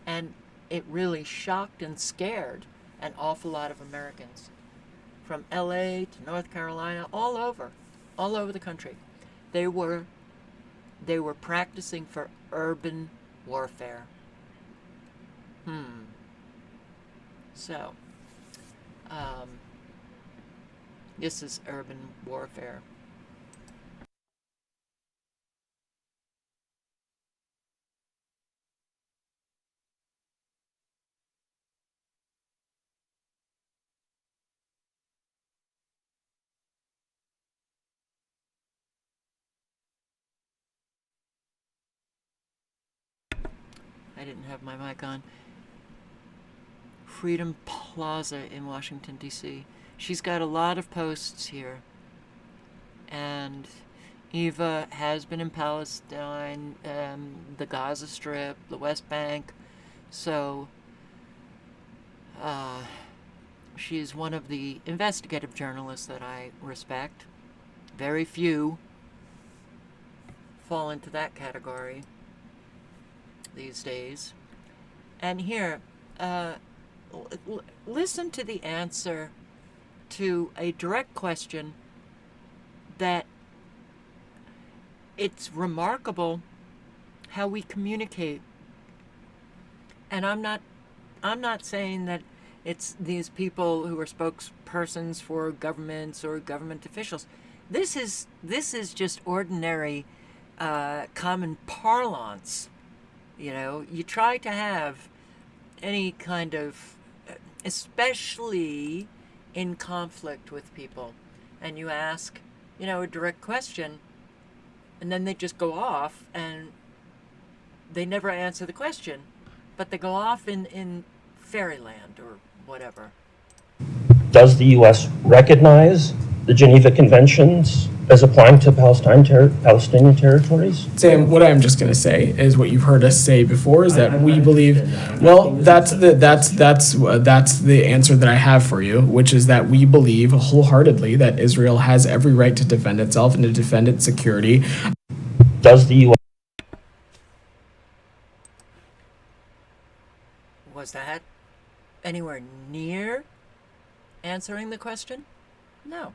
And it really shocked and scared an awful lot of Americans. From LA to North Carolina, all over the country. They were practicing for urban warfare. So, this is urban warfare. I didn't have my mic on. Freedom Plaza in Washington, D.C. She's got a lot of posts here. And Eva has been in Palestine, the Gaza Strip, the West Bank. So she's one of the investigative journalists that I respect. Very few fall into that category these days. And here, listen to the answer to a direct question that it's remarkable how we communicate. And I'm not saying that It's these people who are spokespersons for governments or government officials. This is just ordinary common parlance. You know, you try to have any kind of, especially in conflict with people, and you ask, you know, a direct question, and then they just go off and they never answer the question, but they go off in fairyland or whatever. Does the U.S. recognize the Geneva Conventions as applying to Palestinian territories? Sam, what I'm just going to say is what you've heard us say before, is that we believe, well, that's the answer that I have for you, which is that we believe wholeheartedly that Israel has every right to defend itself and to defend its security. Does the U.S. Was that anywhere near answering the question? No.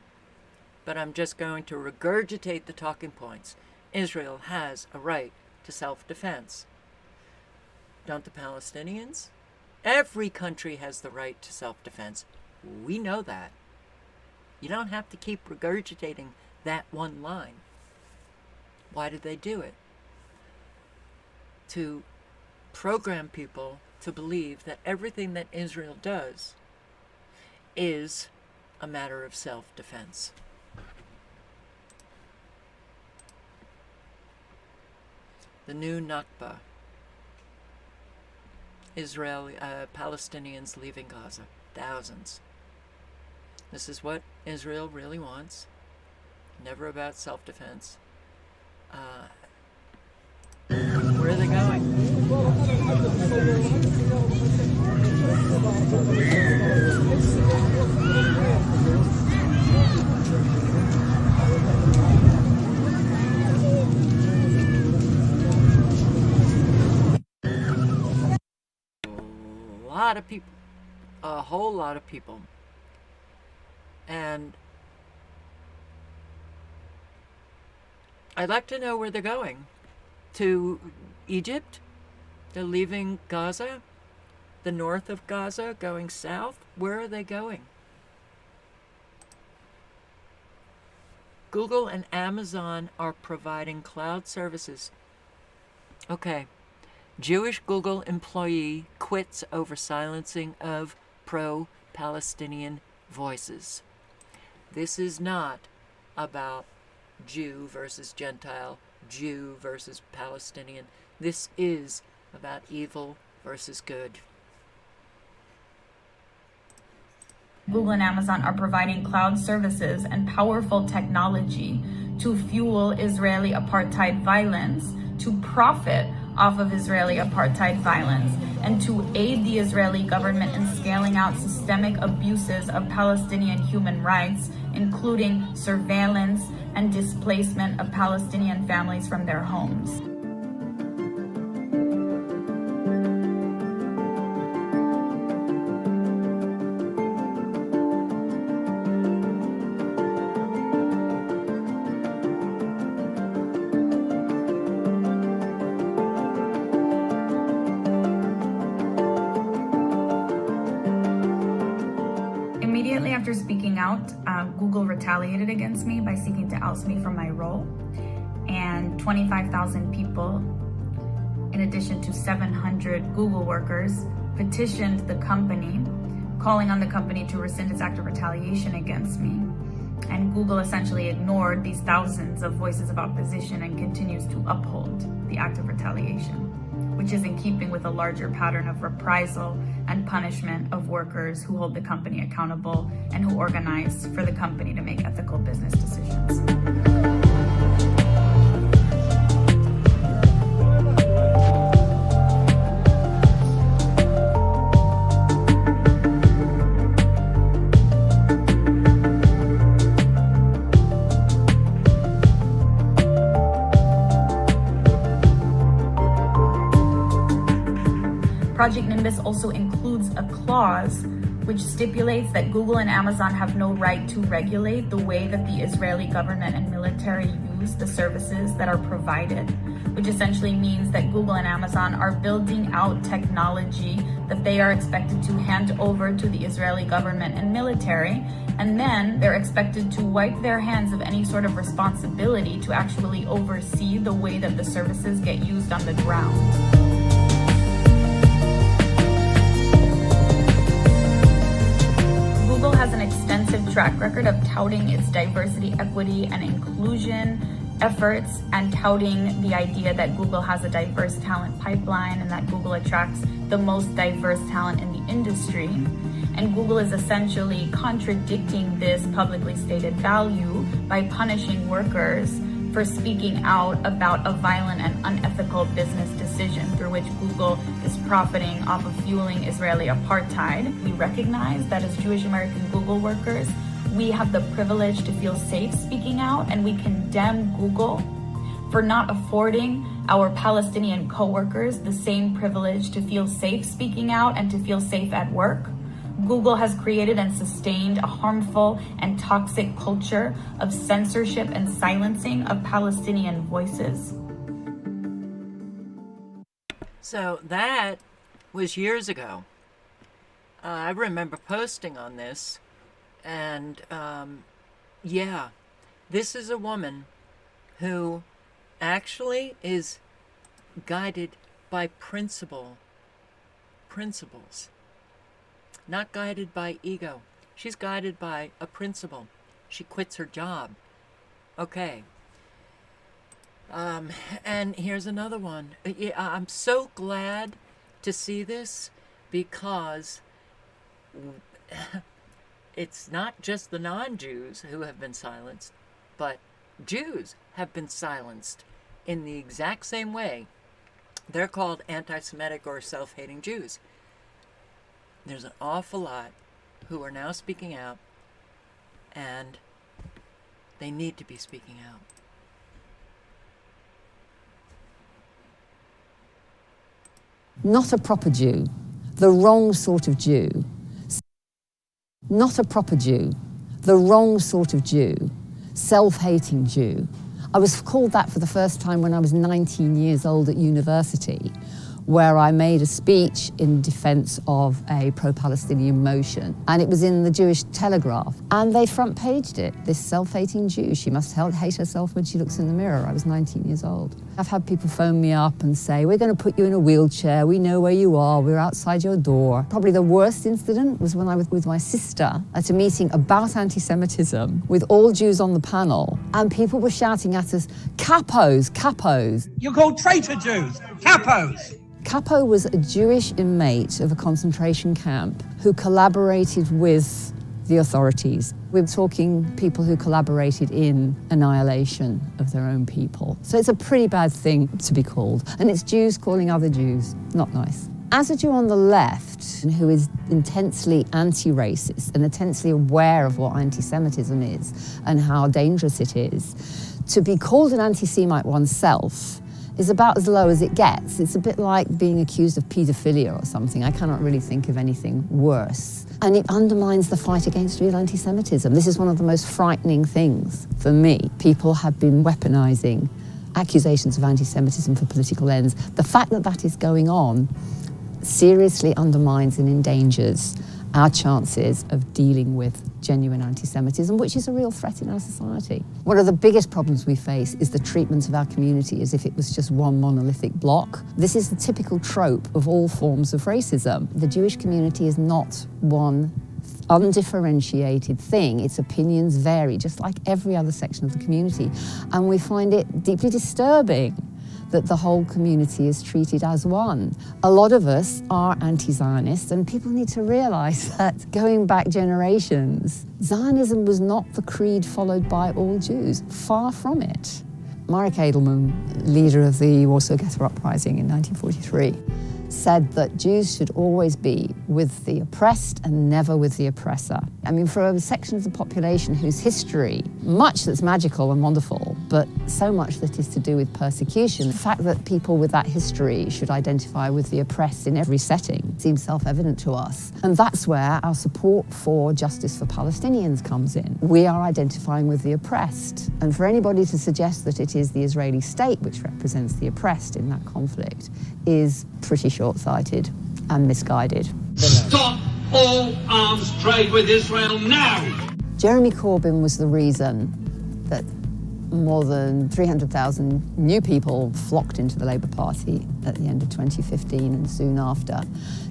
But I'm just going to regurgitate the talking points. Israel has a right to self-defense. Don't the Palestinians? Every country has the right to self-defense. We know that. You don't have to keep regurgitating that one line. Why did they do it? To program people to believe that everything that Israel does is a matter of self-defense. The new Nakba. Palestinians leaving Gaza. Thousands. This is what Israel really wants. Never about self-defense. Where are they going? A lot of people. A whole lot of people. And I'd like to know where they're going. To Egypt? They're leaving Gaza? The north of Gaza, going south? Where are they going? Google and Amazon are providing cloud services. Okay. Jewish Google employee quits over silencing of pro-Palestinian voices. This is not about Jew versus Gentile, Jew versus Palestinian. This is about evil versus good. Google and Amazon are providing cloud services and powerful technology to fuel Israeli apartheid violence, to profit off of Israeli apartheid violence, and to aid the Israeli government in scaling out systemic abuses of Palestinian human rights, including surveillance and displacement of Palestinian families from their homes. Immediately after speaking out, Google retaliated against me by seeking to oust me from my role. And 25,000 people, in addition to 700 Google workers, petitioned the company, calling on the company to rescind its act of retaliation against me. And Google essentially ignored these thousands of voices of opposition and continues to uphold the act of retaliation, which is in keeping with a larger pattern of reprisal and punishment of workers who hold the company accountable and who organize for the company to make ethical business decisions. Project Nimbus also includes a clause which stipulates that Google and Amazon have no right to regulate the way that the Israeli government and military use use the services that are provided, which essentially means that Google and Amazon are building out technology that they are expected to hand over to the Israeli government and military, and then they're expected to wipe their hands of any sort of responsibility to actually oversee the way that the services get used on the ground. Google has an extensive track record of touting its diversity, equity, and inclusion efforts and touting the idea that Google has a diverse talent pipeline and that Google attracts the most diverse talent in the industry. And Google is essentially contradicting this publicly stated value by punishing workers for speaking out about a violent and unethical business decision through which Google is profiting off of fueling Israeli apartheid. We recognize that as Jewish American Google workers, we have the privilege to feel safe speaking out, and we condemn Google for not affording our Palestinian coworkers the same privilege to feel safe speaking out and to feel safe at work. Google has created and sustained a harmful and toxic culture of censorship and silencing of Palestinian voices. So that was years ago. I remember posting on this, and yeah, this is a woman who actually is guided by principles, not guided by ego. She's guided by a principle. She quits her job. Okay. And here's another one. I'm so glad to see this because it's not just the non-Jews who have been silenced, but Jews have been silenced in the exact same way. They're called anti-Semitic or self-hating Jews. There's an awful lot who are now speaking out, and they need to be speaking out. Not a proper Jew, the wrong sort of Jew. Not a proper Jew, the wrong sort of Jew, self-hating Jew. I was called that for the first time when I was 19 years old at university, where I made a speech in defense of a pro-Palestinian motion. And it was in the Jewish Telegraph. And they front-paged it. This self-hating Jew, she must hate herself when she looks in the mirror. I was 19 years old. I've had people phone me up and say, we're going to put you in a wheelchair. We know where you are. We're outside your door. Probably the worst incident was when I was with my sister at a meeting about anti-Semitism with all Jews on the panel. And people were shouting at us, capos, capos. You're called traitor Jews, capos. Capo was a Jewish inmate of a concentration camp who collaborated with the authorities. We're talking people who collaborated in annihilation of their own people. So it's a pretty bad thing to be called. And it's Jews calling other Jews. Not nice. As a Jew on the left, who is intensely anti-racist and intensely aware of what anti-Semitism is and how dangerous it is, to be called an anti-Semite oneself is about as low as it gets. It's a bit like being accused of paedophilia or something. I cannot really think of anything worse. And it undermines the fight against real anti-Semitism. This is one of the most frightening things for me. People have been weaponizing accusations of anti-Semitism for political ends. The fact that that is going on seriously undermines and endangers our chances of dealing with genuine anti-Semitism, which is a real threat in our society. One of the biggest problems we face is the treatment of our community as if it was just one monolithic block. This is the typical trope of all forms of racism. The Jewish community is not one undifferentiated thing. Its opinions vary, just like every other section of the community. And we find it deeply disturbing that the whole community is treated as one. A lot of us are anti-Zionist, and people need to realize that going back generations, Zionism was not the creed followed by all Jews. Far from it. Marek Edelman, leader of the Warsaw Ghetto Uprising in 1943, said that Jews should always be with the oppressed and never with the oppressor. I mean, for a section of the population whose history, much that's magical and wonderful, but so much that is to do with persecution, the fact that people with that history should identify with the oppressed in every setting seems self-evident to us. And that's where our support for justice for Palestinians comes in. We are identifying with the oppressed. And for anybody to suggest that it is the Israeli state which represents the oppressed in that conflict is pretty short-sighted and misguided. Stop all arms trade with Israel now! Jeremy Corbyn was the reason that more than 300,000 new people flocked into the Labour Party at the end of 2015 and soon after.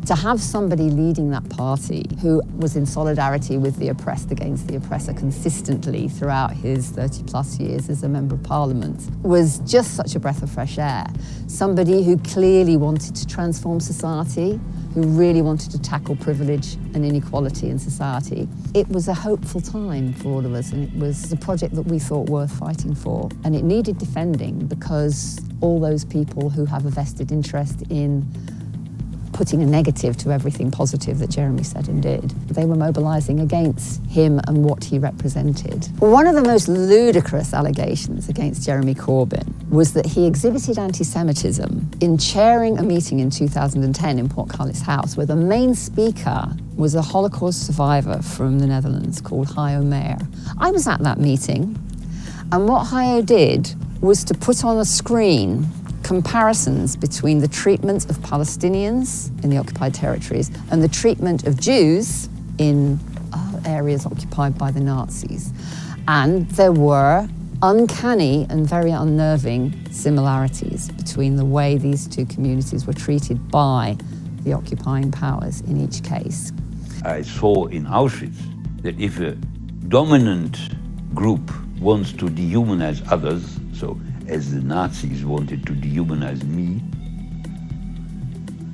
To have somebody leading that party who was in solidarity with the oppressed against the oppressor consistently throughout his 30-plus years as a Member of Parliament was just such a breath of fresh air. Somebody who clearly wanted to transform society, who really wanted to tackle privilege and inequality in society. It was a hopeful time for all of us, and it was a project that we thought worth fighting for. And it needed defending because all those people who have a vested interest in putting a negative to everything positive that Jeremy said and did, they were mobilising against him and what he represented. One of the most ludicrous allegations against Jeremy Corbyn was that he exhibited anti-Semitism in chairing a meeting in 2010 in Portcullis House where the main speaker was a Holocaust survivor from the Netherlands called Hayo Meyer. I was at that meeting, and what Hayo did was to put on a screen comparisons between the treatment of Palestinians in the occupied territories and the treatment of Jews in areas occupied by the Nazis. And there were uncanny and very unnerving similarities between the way these two communities were treated by the occupying powers in each case. I saw in Auschwitz that if a dominant group wants to dehumanize others, so as the Nazis wanted to dehumanize me,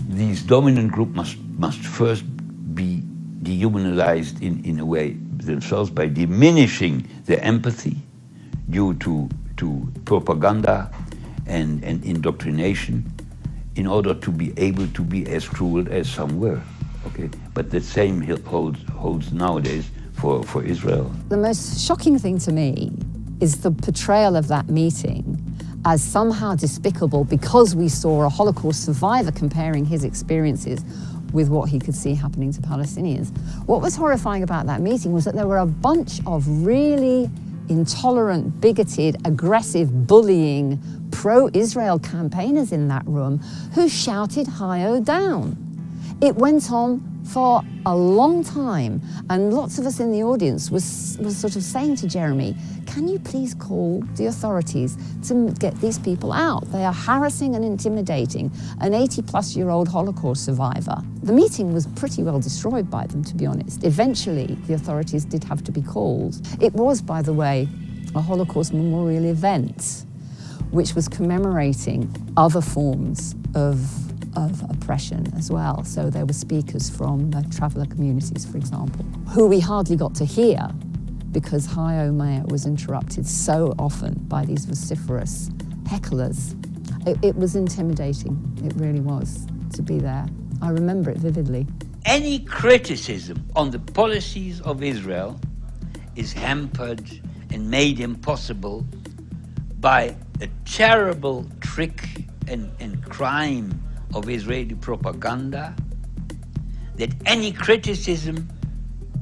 these dominant group must first be dehumanized in a way themselves by diminishing their empathy due to propaganda and indoctrination in order to be able to be as cruel as some were. Okay, but the same holds nowadays for Israel. The most shocking thing to me is the portrayal of that meeting as somehow despicable because we saw a Holocaust survivor comparing his experiences with what he could see happening to Palestinians. What was horrifying about that meeting was that there were a bunch of really intolerant, bigoted, aggressive, bullying, pro-Israel campaigners in that room who shouted Hayo down. It went on for a long time, and lots of us in the audience was sort of saying to Jeremy, can you please call the authorities to get these people out? They are harassing and intimidating an 80-plus-year-old Holocaust survivor. The meeting was pretty well destroyed by them, to be honest. Eventually, the authorities did have to be called. It was, by the way, a Holocaust memorial event, which was commemorating other forms of oppression as well. So there were speakers from traveller communities, for example, who we hardly got to hear because Hayo Meyer was interrupted so often by these vociferous hecklers. It was intimidating, it really was, to be there. I remember it vividly. Any criticism on the policies of Israel is hampered and made impossible by a terrible trick and crime of Israeli propaganda, that any criticism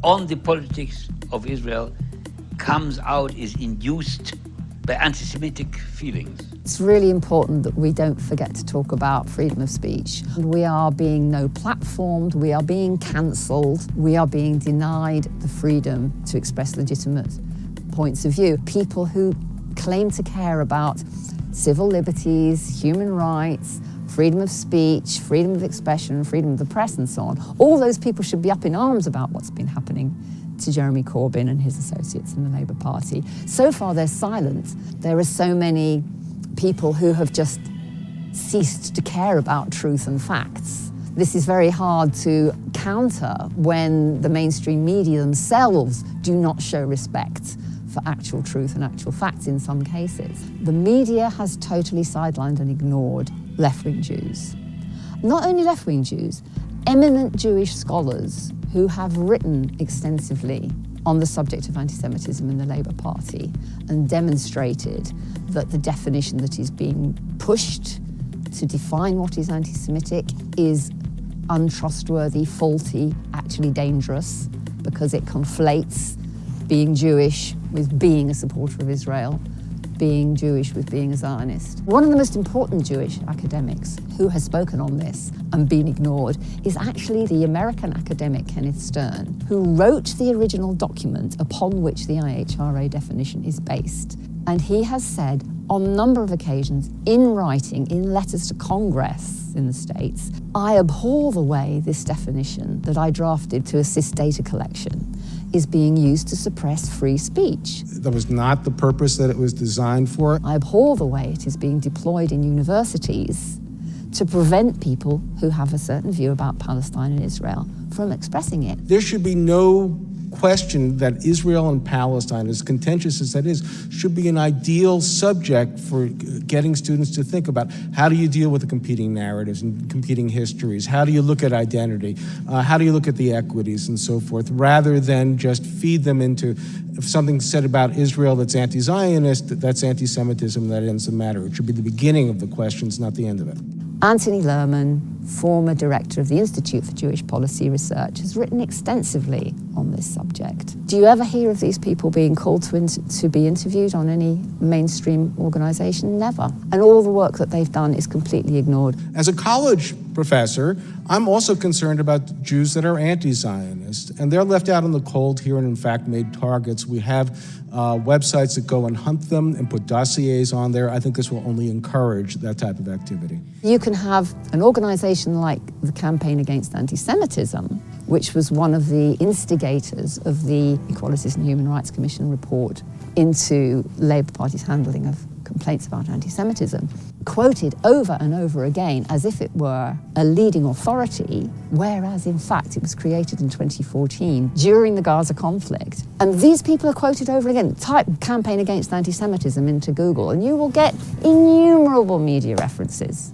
on the politics of Israel comes out is induced by anti-Semitic feelings. It's really important that we don't forget to talk about freedom of speech. We are being no-platformed, we are being cancelled, we are being denied the freedom to express legitimate points of view. People who claim to care about civil liberties, human rights, freedom of speech, freedom of expression, freedom of the press, and so on. All those people should be up in arms about what's been happening to Jeremy Corbyn and his associates in the Labour Party. So far, they're silent. There are so many people who have just ceased to care about truth and facts. This is very hard to counter when the mainstream media themselves do not show respect for actual truth and actual facts in some cases. The media has totally sidelined and ignored left-wing Jews. not only left-wing Jews, eminent Jewish scholars who have written extensively on the subject of anti-Semitism in the Labour Party and demonstrated that the definition that is being pushed to define what is anti-Semitic is untrustworthy, faulty, actually dangerous, because it conflates being Jewish with being a supporter of Israel, being Jewish with being a Zionist. One of the most important Jewish academics who has spoken on this and been ignored is actually the American academic Kenneth Stern, who wrote the original document upon which the IHRA definition is based. And he has said on a number of occasions, in writing, in letters to Congress in the States, I abhor the way this definition that I drafted to assist data collection is being used to suppress free speech. That was not the purpose that it was designed for. I abhor the way it is being deployed in universities to prevent people who have a certain view about Palestine and Israel from expressing it. There should be no question that Israel and Palestine, as contentious as that is, should be an ideal subject for getting students to think about how do you deal with the competing narratives and competing histories, how do you look at identity, how do you look at the equities and so forth, rather than just feed them into, if something said about Israel that's anti-Zionist, that's anti-Semitism, that ends the matter. It should be the beginning of the questions, not the end of it. Anthony Lerman, former director of the Institute for Jewish Policy Research, has written extensively on this subject. Do you ever hear of these people being called to be interviewed on any mainstream organization? Never. And all the work that they've done is completely ignored. As a college professor, I'm also concerned about Jews that are anti-Zionist, and they're left out in the cold here and in fact made targets. We have websites that go and hunt them and put dossiers on there. I think this will only encourage that type of activity. You can have an organization like the Campaign Against Anti-Semitism, which was one of the instigators of the Equalities and Human Rights Commission report into Labour Party's handling of complaints about anti-Semitism, quoted over and over again as if it were a leading authority, whereas in fact it was created in 2014 during the Gaza conflict. And these people are quoted over again. Type Campaign Against Anti-Semitism into Google and you will get innumerable media references.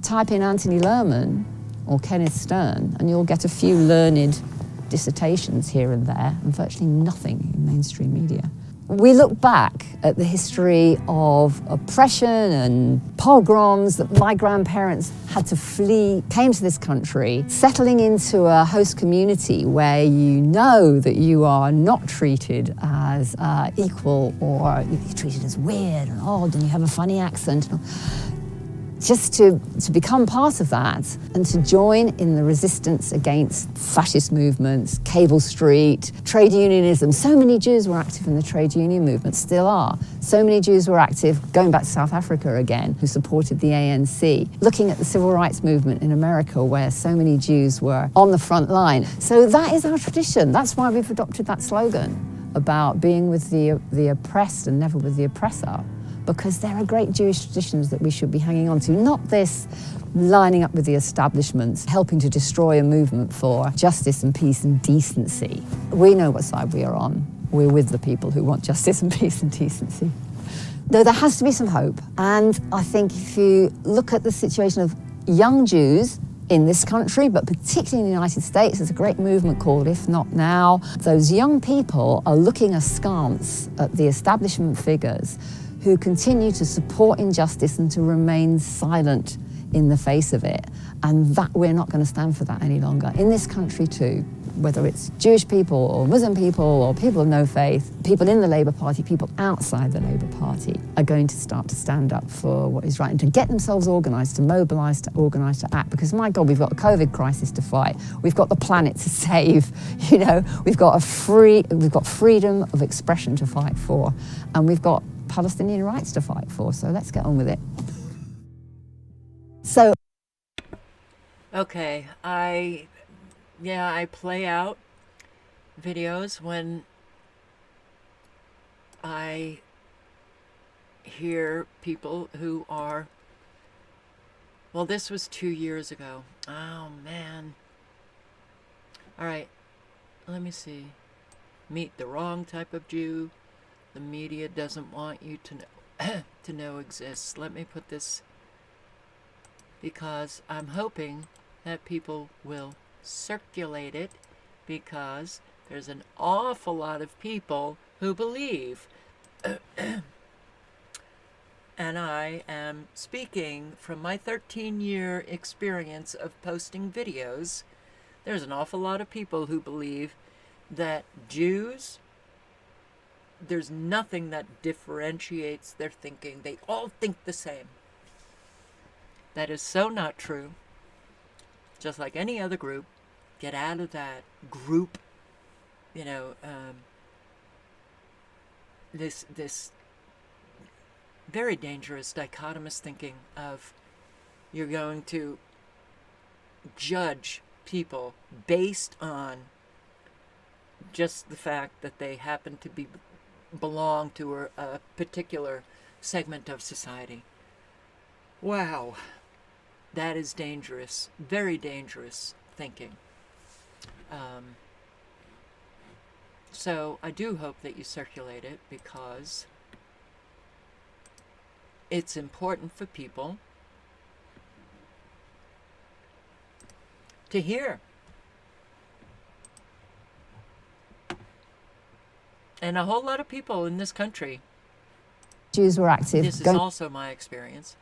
Type in Anthony Lerman or Kenneth Stern and you'll get a few learned dissertations here and there and virtually nothing in mainstream media. We look back at the history of oppression and pogroms that my grandparents had to flee, came to this country, settling into a host community where you know that you are not treated as equal, or you're treated as weird and odd and you have a funny accent. Just to become part of that and to join in the resistance against fascist movements, Cable Street, trade unionism. So many Jews were active in the trade union movement, still are. So many Jews were active, going back to South Africa again, who supported the ANC. Looking at the civil rights movement in America, where so many Jews were on the front line. So that is our tradition. That's why we've adopted that slogan about being with the oppressed and never with the oppressor. Because there are great Jewish traditions that we should be hanging on to, not this lining up with the establishments, helping to destroy a movement for justice and peace and decency. We know what side we are on. We're with the people who want justice and peace and decency. Though there has to be some hope. And I think if you look at the situation of young Jews in this country, but particularly in the United States, there's a great movement called If Not Now. Those young people are looking askance at the establishment figures who continue to support injustice and to remain silent in the face of it. And that we're not going to stand for that any longer. In this country too, whether it's Jewish people or Muslim people or people of no faith, people in the Labour Party, people outside the Labour Party are going to start to stand up for what is right and to get themselves organised, to mobilise, to organise, to act. Because my God, we've got a COVID crisis to fight. We've got the planet to save. You know, we've got freedom of expression to fight for, and we've got Palestinian rights to fight for. So let's get on with it. So, okay, I play out videos when I hear people who are, well, this was 2 years ago. Oh, man. All right, let me see. Meet the wrong type of Jew the media doesn't want you to know exists. Let me put this because I'm hoping that people will circulate it, because there's an awful lot of people who believe. And I am speaking from my 13-year experience of posting videos. There's an awful lot of people who believe that Jews, there's nothing that differentiates their thinking. They all think the same. That is so not true. Just like any other group, get out of that group, this very dangerous dichotomous thinking of you're going to judge people based on just the fact that they happen to belong to a particular segment of society. Wow, that is dangerous, very dangerous thinking. So I do hope that you circulate it, because it's important for people to hear. And a whole lot of people in this country, Jews were active. this is also my experience,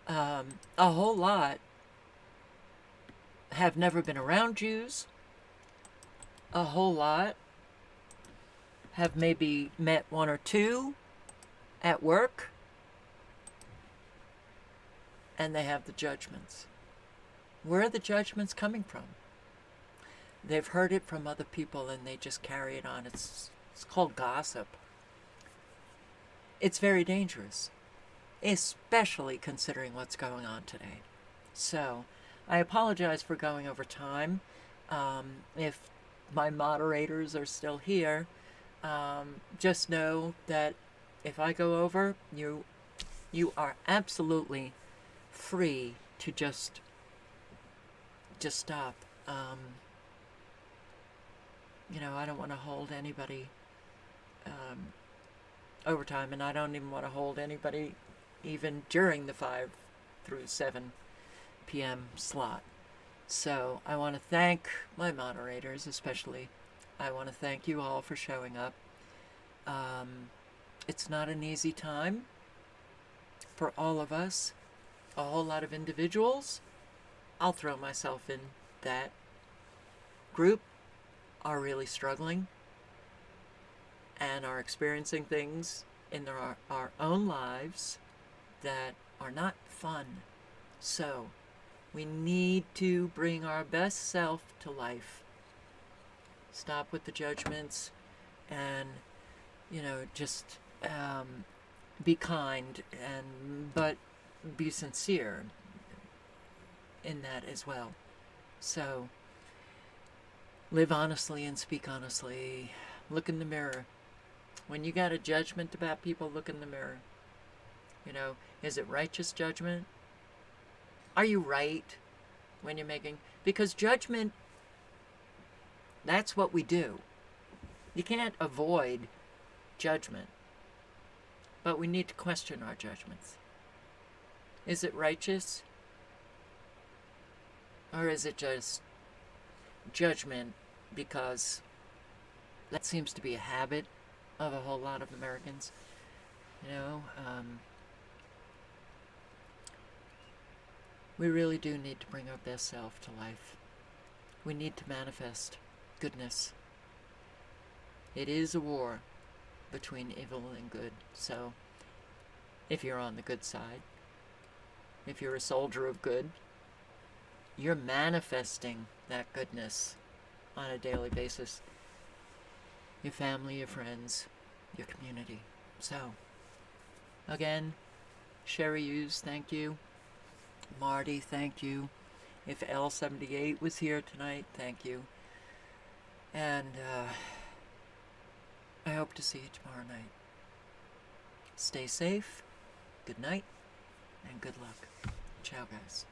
a whole lot have never been around Jews. A whole lot have maybe met one or two at work, and they have the judgments. Where are the judgments coming from? They've heard it from other people and they just carry it on. It's called gossip. It's very dangerous, especially considering what's going on today. So, I apologize for going over time. If my moderators are still here, just know that if I go over, you are absolutely free to just stop. I don't want to hold anybody overtime, and I don't even want to hold anybody even during the 5 through 7 p.m. slot. So I want to thank my moderators, especially. I want to thank you all for showing up. It's not an easy time for all of us. A whole lot of individuals, I'll throw myself in that group, are really struggling and are experiencing things in our own lives that are not fun. So we need to bring our best self to life. Stop with the judgments and, just be kind, but be sincere in that as well. So live honestly and speak honestly. Look in the mirror. When you got a judgment about people, look in the mirror. Is it righteous judgment? Are you right when you're making? Because judgment, that's what we do. You can't avoid judgment, but we need to question our judgments. Is it righteous? Or is it just judgment because that seems to be a habit of a whole lot of Americans? We really do need to bring our best self to life. We need to manifest goodness. It is a war between evil and good. So if you're on the good side, if you're a soldier of good, you're manifesting that goodness on a daily basis. Your family, your friends, your community. So, again, Sherry Hughes, thank you. Marty, thank you. If L78 was here tonight, thank you. And I hope to see you tomorrow night. Stay safe, good night, and good luck. Ciao, guys.